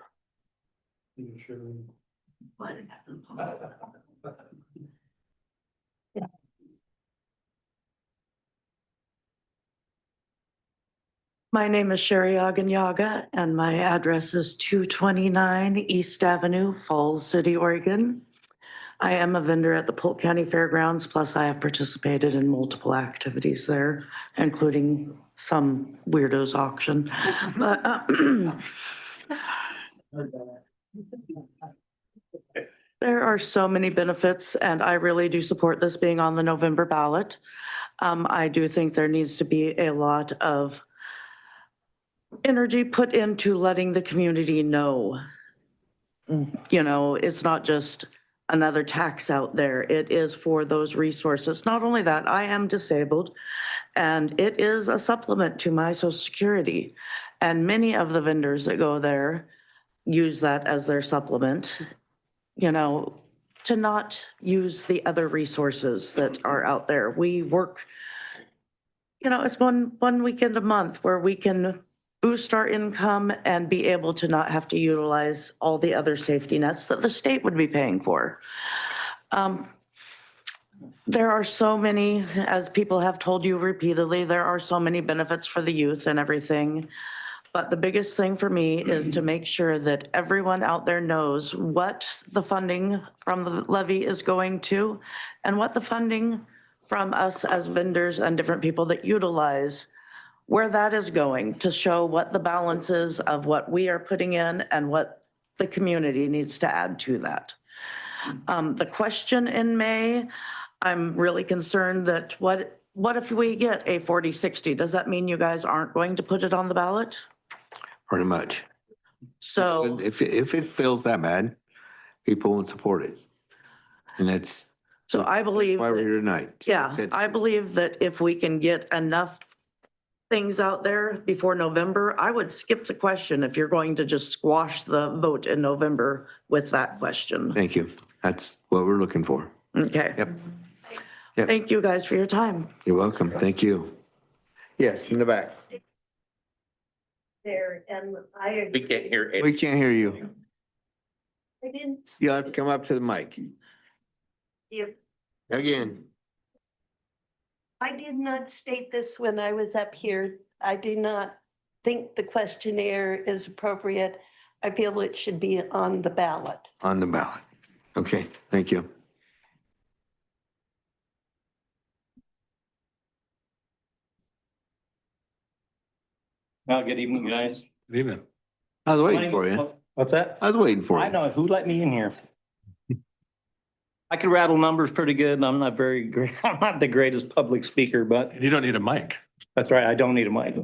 My name is Sherry Aganyaga, and my address is 229 East Avenue, Falls City, Oregon. I am a vendor at the Polk County Fairgrounds, plus I have participated in multiple activities there, including some weirdos auction. But there are so many benefits, and I really do support this being on the November ballot. I do think there needs to be a lot of energy put into letting the community know. You know, it's not just another tax out there. It is for those resources. Not only that, I am disabled, and it is a supplement to my Social Security. And many of the vendors that go there use that as their supplement, you know, to not use the other resources that are out there. We work, you know, it's one weekend a month where we can boost our income and be able to not have to utilize all the other safety nets that the state would be paying for. There are so many, as people have told you repeatedly, there are so many benefits for the youth and everything. But the biggest thing for me is to make sure that everyone out there knows what the funding from the levy is going to and what the funding from us as vendors and different people that utilize, where that is going, to show what the balance is of what we are putting in and what the community needs to add to that. The question in May, I'm really concerned that what if we get a 40-60? Does that mean you guys aren't going to put it on the ballot? Pretty much. So if it feels that bad, people won't support it. And that's so I believe why we're here tonight. Yeah, I believe that if we can get enough things out there before November, I would skip the question if you're going to just squash the vote in November with that question. Thank you. That's what we're looking for. Okay. Yep. Yep. Thank you guys for your time. You're welcome. Thank you. Yes, in the back. There, and I. We can't hear it. We can't hear you. I didn't. You'll have to come up to the mic. If Again. I did not state this when I was up here. I do not think the questionnaire is appropriate. I feel it should be on the ballot. On the ballot. Okay, thank you. Good evening, guys. Good evening. I was waiting for you. What's that? I was waiting for you. I know, who let me in here? I can rattle numbers pretty good. I'm not very great. I'm not the greatest public speaker, but. You don't need a mic. That's right. I don't need a mic.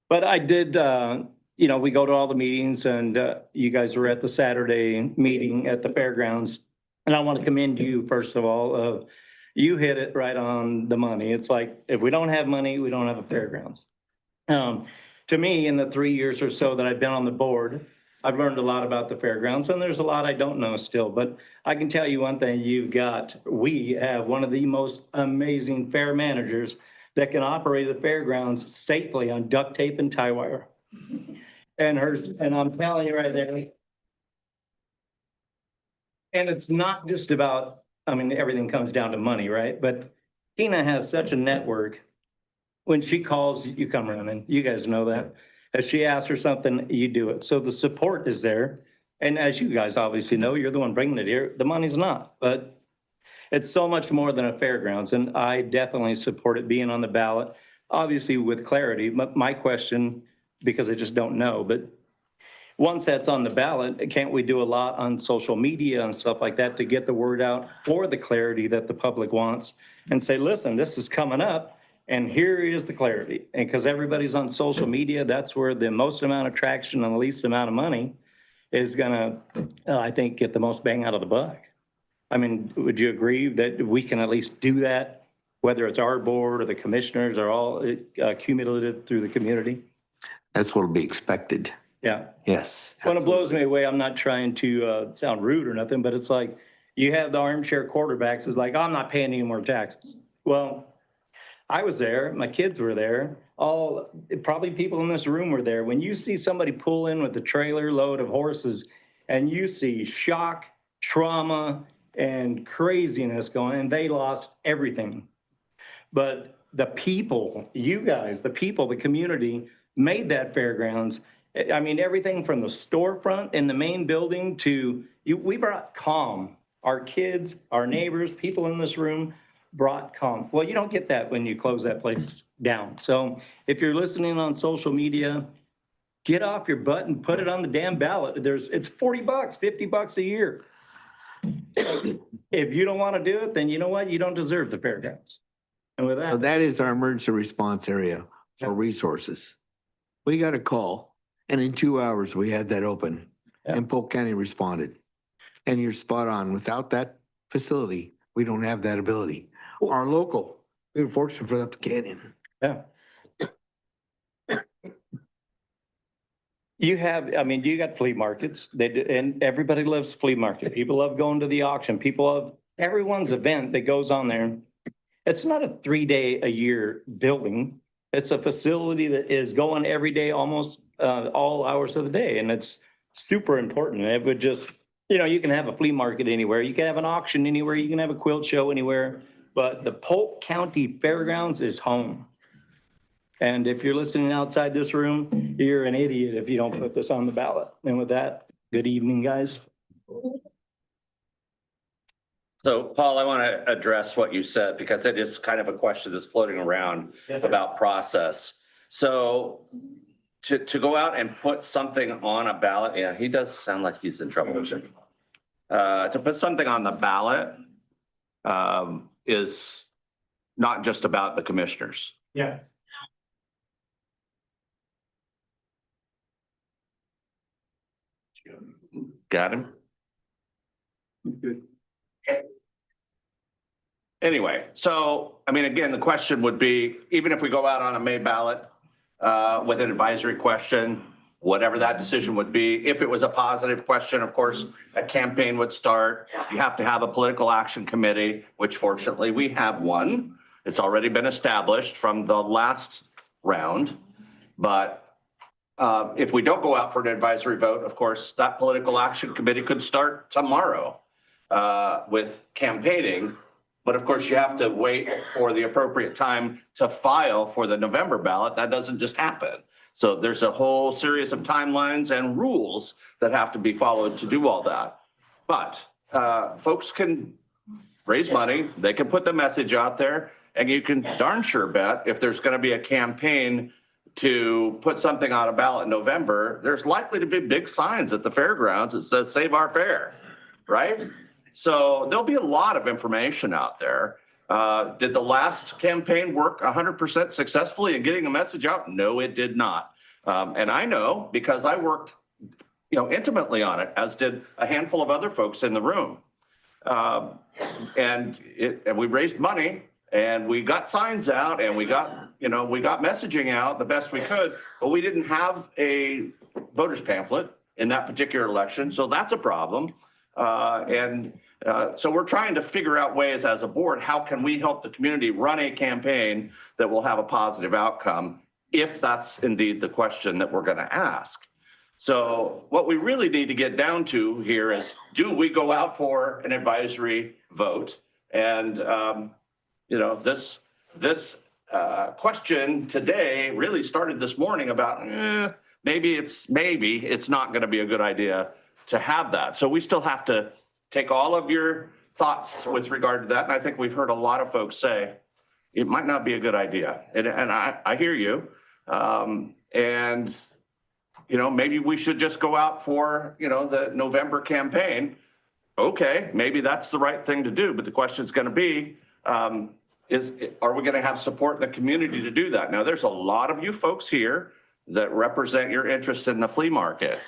But I did, we go to all the meetings and you guys were at the Saturday meeting at the fairgrounds. And I want to commend you, first of all. You hit it right on the money. It's like, if we don't have money, we don't have a fairgrounds. To me, in the 3 years or so that I've been on the board, I've learned a lot about the fairgrounds, and there's a lot I don't know still, but I can tell you one thing, we have one of the most amazing fair managers that can operate the fairgrounds safely on duct tape and tie wire. And I'm telling you right there, and it's not just about, everything comes down to money, right? But Tina has such a network. When she calls, you come running. You guys know that. If she asks for something, you do it. So the support is there. And as you guys obviously know, you're the one bringing it here. The money's not, but it's so much more than a fairgrounds. And I definitely support it being on the ballot, obviously with clarity. My question, because I just don't know, but once that's on the ballot, can't we do a lot on social media and stuff like that to get the word out for the clarity that the public wants and say, listen, this is coming up and here is the clarity. And because everybody's on social media, that's where the most amount of traction and the least amount of money is gonna, I think, get the most bang out of the buck. I mean, would you agree that we can at least do that, whether it's our board or the commissioners are all cumulative through the community? That's what'll be expected. Yeah. Yes. When it blows me away, I'm not trying to sound rude or nothing, but it's like you have the armchair quarterbacks is like, I'm not paying any more taxes. Well, I was there, my kids were there, probably people in this room were there. When you see somebody pull in with a trailer load of horses and you see shock, trauma, and craziness going, and they lost everything. But the people, you guys, the people, the community made that fairgrounds. I mean, everything from the storefront in the main building to, we brought calm. Our kids, our neighbors, people in this room brought calm. Well, you don't get that when you close that place down. So if you're listening on social media, get off your butt and put it on the damn ballot. It's $40, $50 a year. If you don't want to do it, then you know what? You don't deserve the fairgrounds. And with So that, that is our emergency response area for resources. We got a call and in 2 hours we had that open and Polk County responded. And you're spot on. Without that facility, we don't have that ability. Our local, we were fortunate for that canyon. yeah. You have, I mean, you got flea markets, and everybody loves flea market. People love going to the auction. People love everyone's event that goes on there. It's not a 3-day-a-year building. It's a facility that is going every day, almost all hours of the day. And it's super important. It would just, you can have a flea market anywhere. You can have an auction anywhere. You can have a quilt show anywhere. But the Polk County Fairgrounds is home. And if you're listening outside this room, you're an idiot if you don't put this on the ballot. And with that, good evening, guys. So Paul, I want to address what you said because it is kind of a question that's floating around about process. So to go out and put something on a ballot, yeah, he does sound like he's in trouble. To put something on the ballot is not just about the commissioners. Yeah. Got him? Good. Anyway, so, I mean, again, the question would be, even if we go out on a May ballot with an advisory question, whatever that decision would be, if it was a positive question, of course, a campaign would start. You have to have a political action committee, which fortunately we have one. It's already been established from the last round. But if we don't go out for an advisory vote, of course, that political action committee could start tomorrow with campaigning. But of course, you have to wait for the appropriate time to file for the November ballot. That doesn't just happen. So there's a whole series of timelines and rules that have to be followed to do all that. But folks can raise money. They can put the message out there. And you can darn sure bet if there's going to be a campaign to put something on a ballot in November, there's likely to be big signs at the fairgrounds that says save our fair, right? So there'll be a lot of information out there. Did the last campaign work 100% successfully in getting a message out? No, it did not. And I know because I worked, intimately on it, as did a handful of other folks in the room. And we raised money and we got signs out and we got messaging out the best we could, but we didn't have a voter's pamphlet in that particular election. So that's a problem. So we're trying to figure out ways as a board, how can we help the community run a campaign that will have a positive outcome if that's indeed the question that we're going to ask. So what we really need to get down to here is, do we go out for an advisory vote? And, this question today really started this morning about maybe it's not going to be a good idea to have that. So we still have to take all of your thoughts with regard to that. And I think we've heard a lot of folks say it might not be a good idea. And I hear you. And, you know, maybe we should just go out for, you know, the November campaign. Okay, maybe that's the right thing to do. But the question is going to be, are we going to have support in the community to do that? Now, there's a lot of you folks here that represent your interests in the flea market.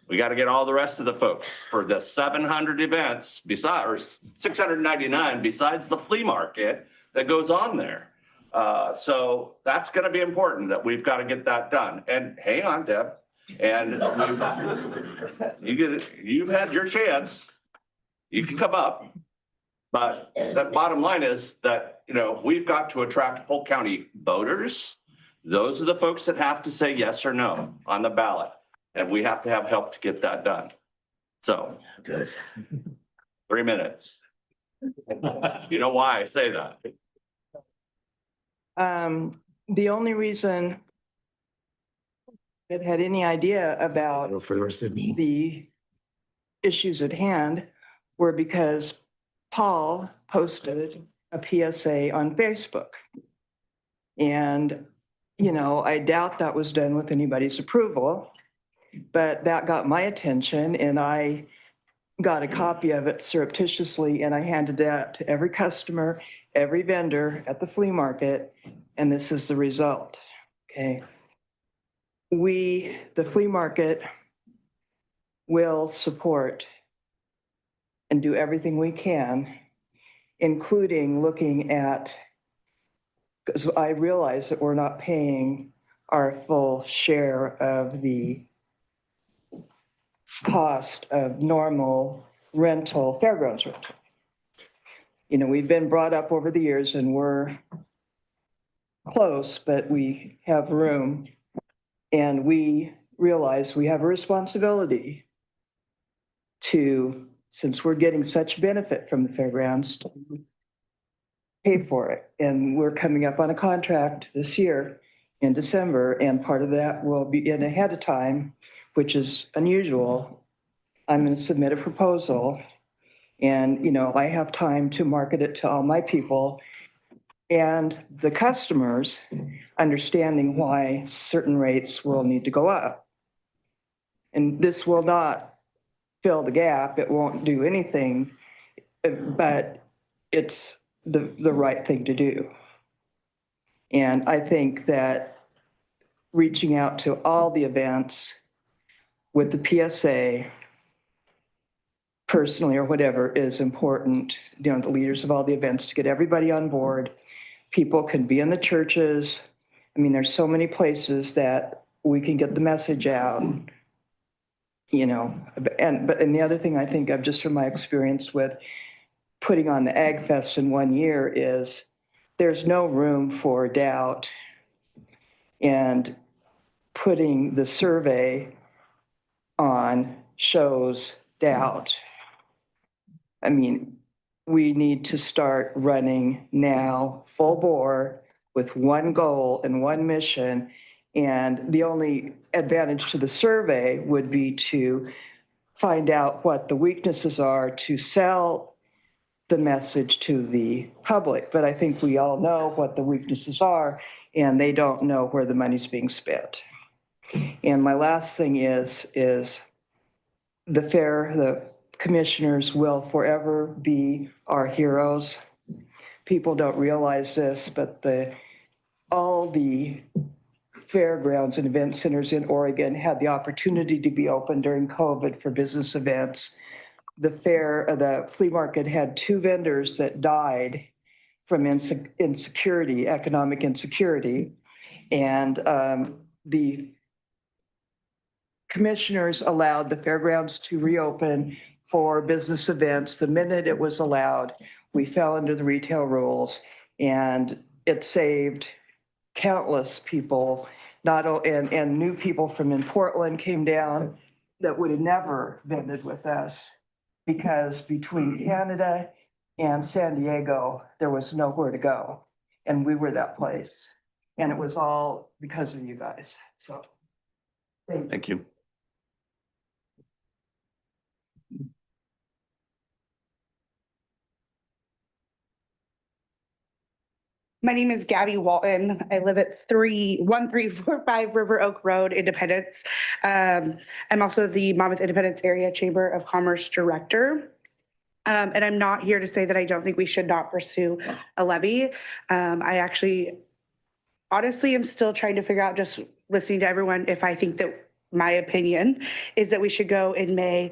We got to get all the rest of the folks for the 700 events besides, or 699 besides the flea market that goes on there. So that's going to be important that we've got to get that done. And hang on, Deb. And you've had your chance. You can come up. But the bottom line is that, you know, we've got to attract Polk County voters. Those are the folks that have to say yes or no on the ballot. And we have to have help to get that done. So, good. 3 minutes. You know why I say that? The only reason that had any idea about For the rest of me. the issues at hand were because Paul posted a PSA on Facebook. And, you know, I doubt that was done with anybody's approval, but that got my attention and I got a copy of it surreptitiously and I handed it out to every customer, every vendor at the flea market, and this is the result, okay? We, the flea market, will support and do everything we can, including looking at, because I realize that we're not paying our full share of the cost of normal rental, fairgrounds rental. You know, we've been brought up over the years and we're close, but we have room. And we realize we have a responsibility to, since we're getting such benefit from the fairgrounds, to pay for it. And we're coming up on a contract this year in December, and part of that will be in ahead of time, which is unusual. I'm going to submit a proposal and, you know, I have time to market it to all my people and the customers, understanding why certain rates will need to go up. And this will not fill the gap. It won't do anything, but it's the right thing to do. And I think that reaching out to all the events with the PSA personally or whatever is important, you know, the leaders of all the events, to get everybody on board. People can be in the churches. I mean, there's so many places that we can get the message out, you know. And the other thing I think of, just from my experience with putting on the Ag Fest in 1 year, is there's no room for doubt. And putting the survey on shows doubt. I mean, we need to start running now full bore with one goal and one mission. And the only advantage to the survey would be to find out what the weaknesses are to sell the message to the public. But I think we all know what the weaknesses are, and they don't know where the money's being spent. And my last thing is the commissioners will forever be our heroes. People don't realize this, but all the fairgrounds and event centers in Oregon had the opportunity to be open during COVID for business events. The flea market had 2 vendors that died from insecurity, economic insecurity. And the commissioners allowed the fairgrounds to reopen for business events. The minute it was allowed, we fell under the retail rules, and it saved countless people, and new people from in Portland came down that would have never vended with us, because between Canada and San Diego, there was nowhere to go. And we were that place. And it was all because of you guys. So thank you. Thank you. My name is Gabby Walton. I live at 1345 River Oak Road, Independence. I'm also the Monmouth Independence Area Chamber of Commerce Director. And I'm not here to say that I don't think we should not pursue a levy. I actually honestly am still trying to figure out, just listening to everyone, if I think that my opinion is that we should go in May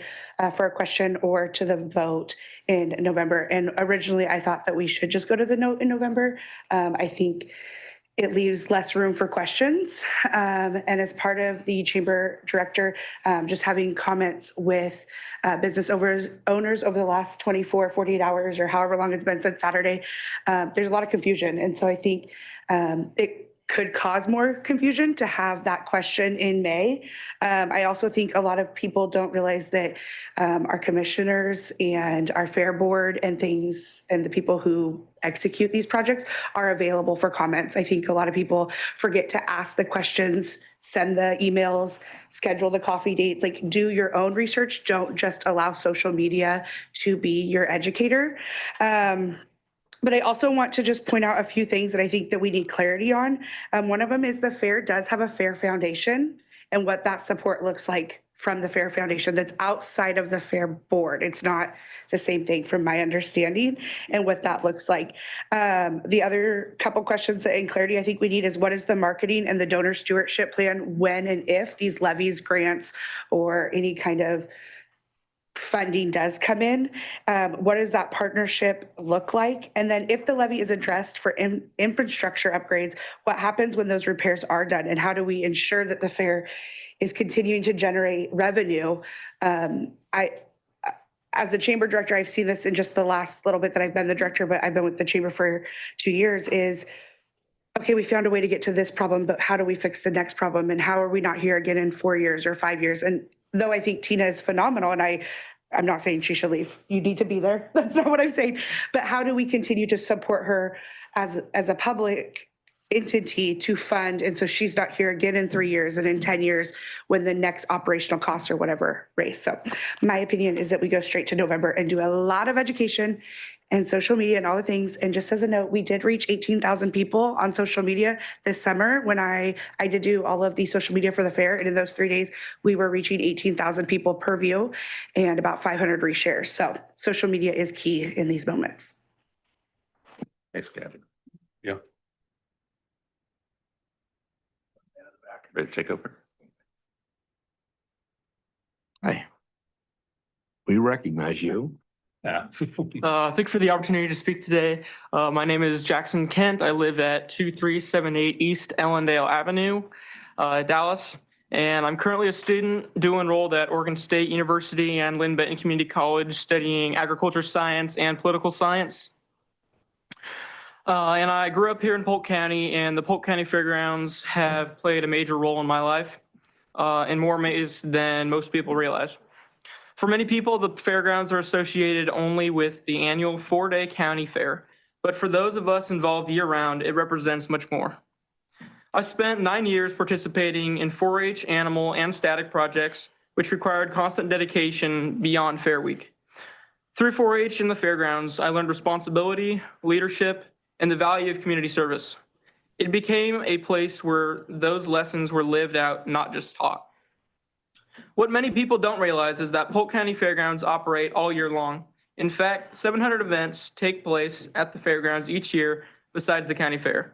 for a question or to the vote in November. And originally I thought that we should just go to the note in November. I think it leaves less room for questions. And as part of the chamber director, just having comments with business owners over the last 24, 48 hours or however long it's been since Saturday, there's a lot of confusion. And so I think it could cause more confusion to have that question in May. I also think a lot of people don't realize that our commissioners and our fair board and things and the people who execute these projects are available for comments. I think a lot of people forget to ask the questions, send the emails, schedule the coffee dates, like do your own research. Don't just allow social media to be your educator. But I also want to just point out a few things that I think that we need clarity on. One of them is the fair does have a fair foundation and what that support looks like from the fair foundation that's outside of the fair board. It's not the same thing from my understanding and what that looks like. The other couple questions and clarity I think we need is what is the marketing and the donor stewardship plan when and if these levies, grants, or any kind of funding does come in, what does that partnership look like? And then if the levy is addressed for infrastructure upgrades, what happens when those repairs are done? And how do we ensure that the fair is continuing to generate revenue? As a chamber director, I've seen this in just the last little bit that I've been the director, but I've been with the chamber for 2 years, is okay, we found a way to get to this problem, but how do we fix the next problem? And how are we not here again in 4 years or 5 years? And though I think Tina is phenomenal, and I'm not saying she should leave. You need to be there. That's not what I'm saying. But how do we continue to support her as a public entity to fund? And so she's not here again in 3 years and in 10 years when the next operational costs or whatever raise. So my opinion is that we go straight to November and do a lot of education and social media and all the things. And just as a note, we did reach 18,000 people on social media this summer when I did do all of the social media for the fair. And in those 3 days, we were reaching 18,000 people per view and about 500 reshares. So social media is key in these moments. Thanks, Gabby. Yeah. Ready to take over? Hi. We recognize you. Yeah. Thank you for the opportunity to speak today. My name is Jackson Kent. I live at 2378 East Ellendale Avenue, Dallas. And I'm currently a student dual enrolled at Oregon State University and Lynn Benton Community College studying agriculture science and political science. And I grew up here in Polk County, and the Polk County Fairgrounds have played a major role in my life in more ways than most people realize. For many people, the fairgrounds are associated only with the annual 4-day county fair, but for those of us involved year-round, it represents much more. I spent 9 years participating in 4-H, animal, and static projects, which required constant dedication beyond Fair Week. Through 4-H and the fairgrounds, I learned responsibility, leadership, and the value of community service. It became a place where those lessons were lived out, not just taught. What many people don't realize is that Polk County Fairgrounds operate all year long. In fact, 700 events take place at the fairgrounds each year besides the county fair.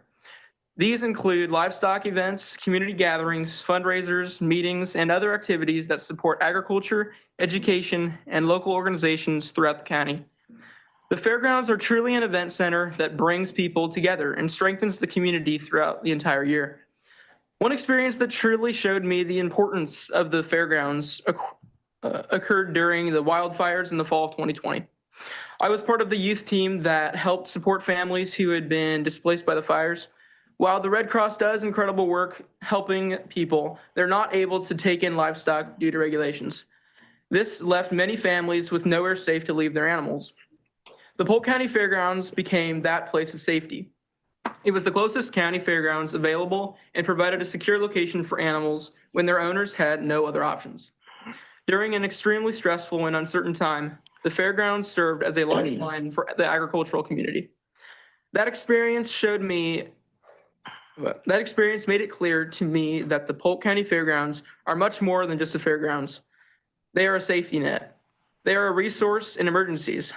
These include livestock events, community gatherings, fundraisers, meetings, and other activities that support agriculture, education, and local organizations throughout the county. The fairgrounds are truly an event center that brings people together and strengthens the community throughout the entire year. One experience that truly showed me the importance of the fairgrounds occurred during the wildfires in the fall of 2020. I was part of the youth team that helped support families who had been displaced by the fires. While the Red Cross does incredible work helping people, they're not able to take in livestock due to regulations. This left many families with nowhere safe to leave their animals. The Polk County Fairgrounds became that place of safety. It was the closest county fairgrounds available and provided a secure location for animals when their owners had no other options. During an extremely stressful and uncertain time, the fairgrounds served as a lifeline for the agricultural community. That experience made it clear to me that the Polk County Fairgrounds are much more than just a fairgrounds. They are a safety net. They are a resource in emergencies.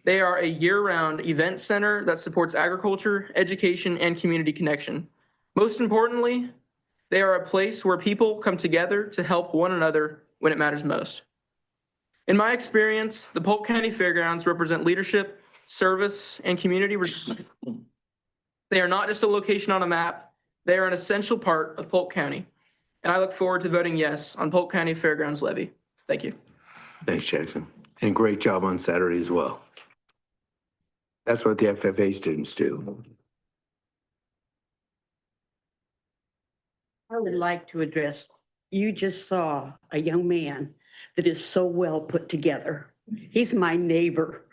They are a year-round event center that supports agriculture, education, and community connection. Most importantly, they are a place where people come together to help one another when it matters most. In my experience, the Polk County Fairgrounds represent leadership, service, and community. They are not just a location on a map, they are an essential part of Polk County. And I look forward to voting yes on Polk County Fairgrounds levy. Thank you. Thanks, Jackson. And great job on Saturday as well. That's what the FFA students do. I would like to address, you just saw a young man that is so well put together. He's my neighbor.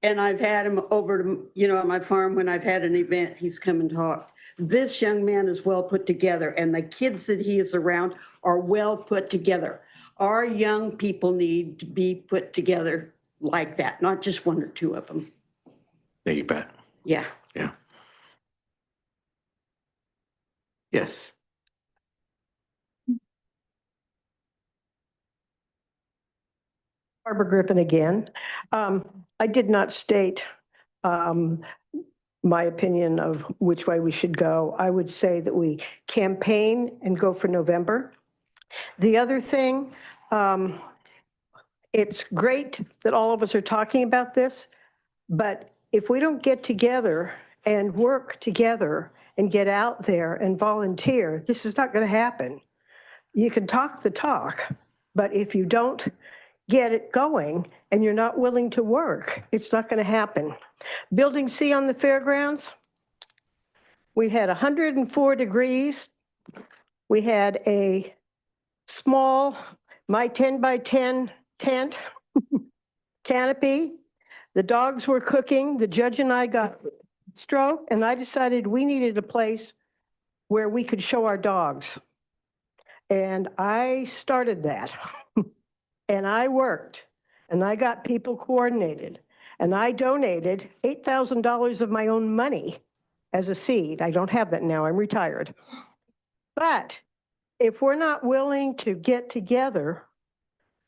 And I've had him over to, at my farm when I've had an event, he's come and talked. This young man is well put together and the kids that he is around are well put together. Our young people need to be put together like that, not just one or two of them. Thank you, Pat. Yeah. Yeah. Yes. Barbara Griffin again. I did not state my opinion of which way we should go. I would say that we campaign and go for November. The other thing, it's great that all of us are talking about this, but if we don't get together and work together and get out there and volunteer, this is not going to happen. You can talk the talk, but if you don't get it going and you're not willing to work, it's not going to happen. Building C on the fairgrounds, we had 104 degrees. We had a small, my 10 by 10 tent canopy. The dogs were cooking. The judge and I got stroke, and I decided we needed a place where we could show our dogs. And I started that. And I worked, and I got people coordinated, and I donated $8,000 of my own money as a seed. I don't have that now, I'm retired. But if we're not willing to get together,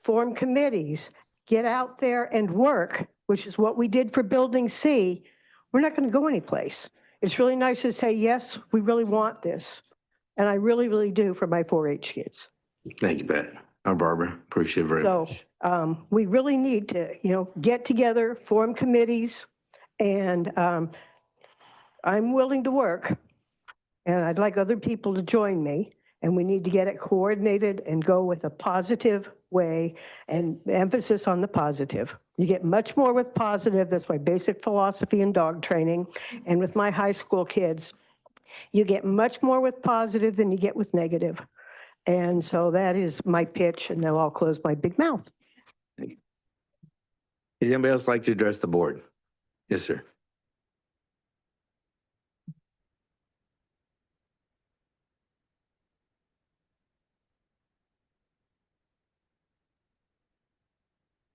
form committees, get out there and work, which is what we did for Building C, we're not going to go anyplace. It's really nice to say, yes, we really want this. And I really, really do for my 4-H kids. Thank you, Pat. Barbara, appreciate it very much. So we really need to, get together, form committees, and I'm willing to work. And I'd like other people to join me. And we need to get it coordinated and go with a positive way and emphasis on the positive. You get much more with positive. That's my basic philosophy in dog training. And with my high school kids, you get much more with positive than you get with negative. And so that is my pitch, and now I'll close my big mouth. Does anybody else like to address the board? Yes, sir.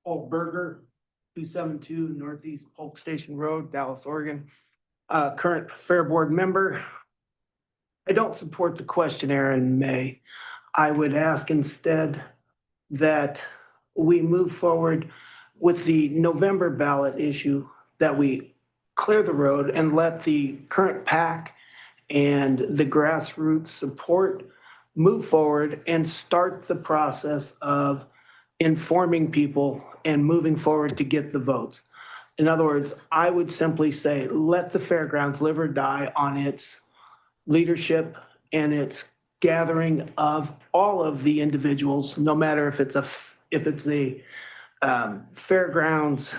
Polk Burger, 272 Northeast Polk Station Road, Dallas, Oregon. Current Fair Board member. I don't support the questionnaire in May. I would ask instead that we move forward with the November ballot issue, that we clear the road and let the current PAC and the grassroots support move forward and start the process of informing people and moving forward to get the votes. In other words, I would simply say, let the fairgrounds live or die on its leadership and its gathering of all of the individuals, no matter if it's a fairgrounds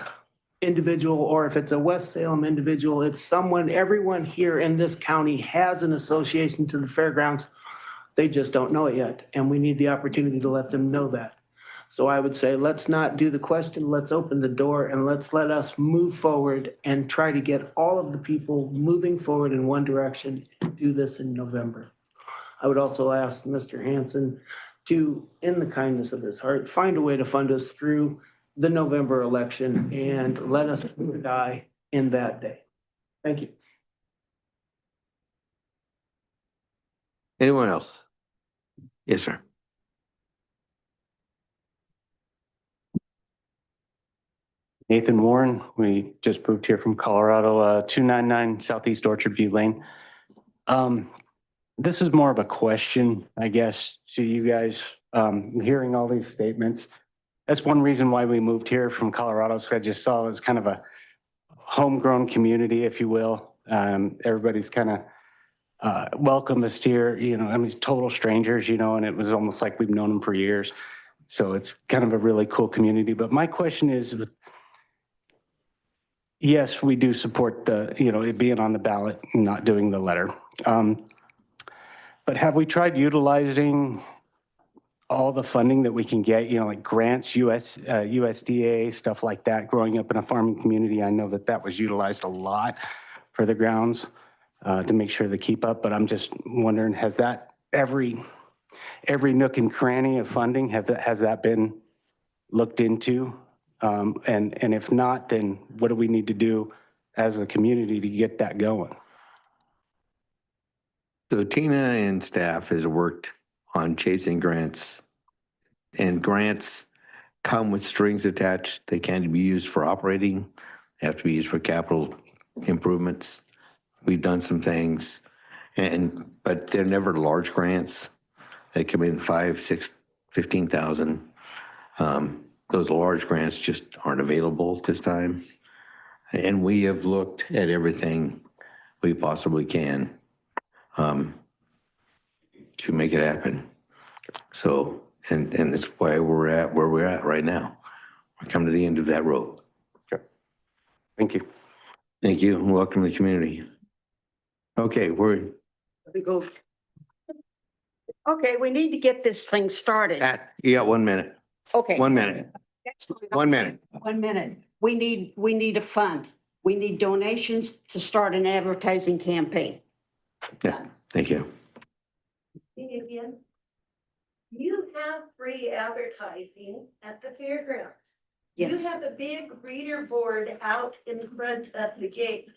individual or if it's a West Salem individual. It's everyone here in this county has an association to the fairgrounds. They just don't know it yet, and we need the opportunity to let them know that. So I would say, let's not do the question, let's open the door and let us move forward and try to get all of the people moving forward in one direction and do this in November. I would also ask Mr. Hanson to, in the kindness of his heart, find a way to fund us through the November election and let us die in that day. Thank you. Anyone else? Yes, sir. Nathan Warren, we just moved here from Colorado, 299 Southeast Orchard View Lane. This is more of a question, I guess, to you guys, hearing all these statements. That's one reason why we moved here from Colorado. So I just saw it as kind of a homegrown community, if you will. Everybody's kind of welcomed us here, you know, I mean, total strangers, you know, and it was almost like we've known them for years. So it's kind of a really cool community. But my question is, yes, we do support the, you know, it being on the ballot and not doing the letter. But have we tried utilizing all the funding that we can get, you know, like grants, USDA, stuff like that? Growing up in a farming community, I know that that was utilized a lot for the grounds to make sure they keep up. But I'm just wondering, has that every nook and cranny of funding, has that been looked into? And if not, then what do we need to do as a community to get that going? So Tina and staff has worked on chasing grants, and grants come with strings attached. They can't be used for operating. They have to be used for capital improvements. We've done some things, but they're never large grants. They come in 5, 6, 15,000. Those large grants just aren't available at this time. And we have looked at everything we possibly can to make it happen. So, and that's why we're at where we're at right now. We're coming to the end of that road. Okay. Thank you. Thank you, and welcome to the community. Okay, Okay, we need to get this thing started. you got 1 minute. Okay. 1 minute. 1 minute. 1 minute. We need a fund. We need donations to start an advertising campaign. Yeah, thank you. Vivian, you have free advertising at the fairgrounds. You Yes. have a big reader board out in front of the gate.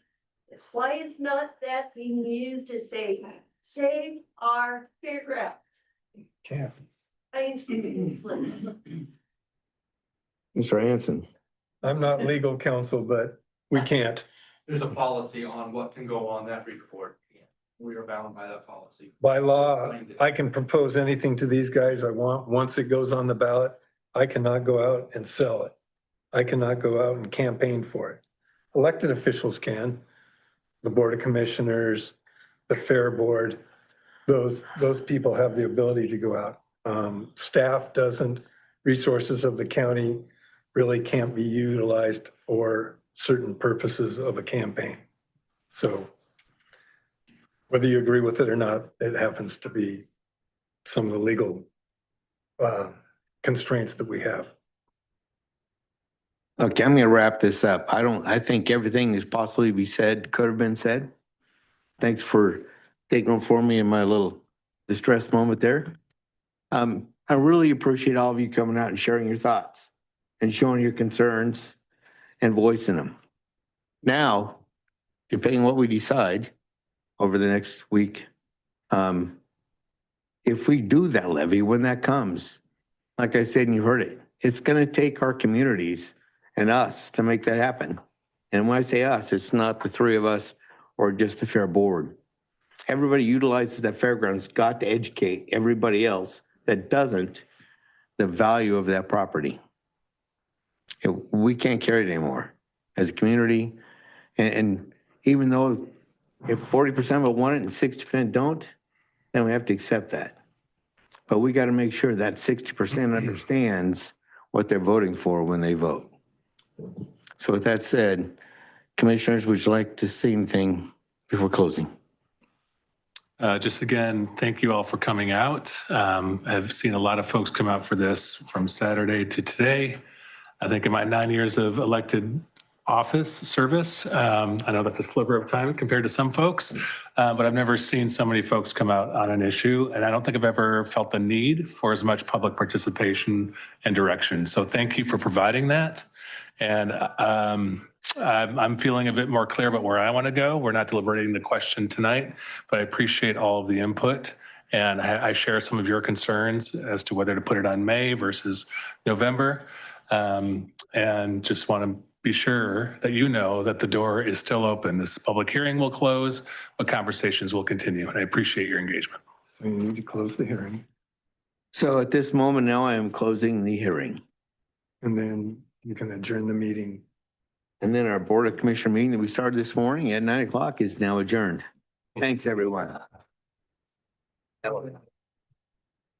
Why is not that being used to say, save our fairgrounds? Can't. I am seriously. Mr. Hanson. I'm not legal counsel, but we can't. There's a policy on what can go on that report. We are bound by that policy. By law, I can propose anything to these guys I want. Once it goes on the ballot, I cannot go out and sell it. I cannot go out and campaign for it. Elected officials can, the Board of Commissioners, the Fair Board, those people have the ability to go out. Staff doesn't, resources of the county really can't be utilized for certain purposes of a campaign. So whether you agree with it or not, it happens to be some of the legal constraints that we have. Okay, I'm going to wrap this up. I think everything is possibly be said, could have been said. Thanks for taking over for me in my little distress moment there. I really appreciate all of you coming out and sharing your thoughts and showing your concerns and voicing them. Now, depending on what we decide over the next week, if we do that levy, when that comes, like I said, and you heard it, it's going to take our communities and us to make that happen. And when I say us, it's not the three of us or just the fair board. Everybody utilizes that fairgrounds, got to educate everybody else that doesn't, the value of that property. We can't carry it anymore as a community. And even though if 40% of it want it and 60% don't, then we have to accept that. But we got to make sure that 60% understands what they're voting for when they vote. So with that said, commissioners, would you like to say anything before closing? Just again, thank you all for coming out. I've seen a lot of folks come out for this from Saturday to today. I think in my 9 years of elected office service, I know that's a sliver of time compared to some folks, but I've never seen so many folks come out on an issue, and I don't think I've ever felt the need for as much public participation and direction. So thank you for providing that. And I'm feeling a bit more clear about where I want to go. We're not deliberating the question tonight, but I appreciate all of the input. And I share some of your concerns as to whether to put it on May versus November. And just want to be sure that you know that the door is still open. This public hearing will close, but conversations will continue. And I appreciate your engagement. We need to close the hearing, So at this moment now, I am closing the hearing. and then you can adjourn the meeting. And then our Board of Commissioner meeting that we started this morning at 9 o'clock is now adjourned. Thanks, everyone.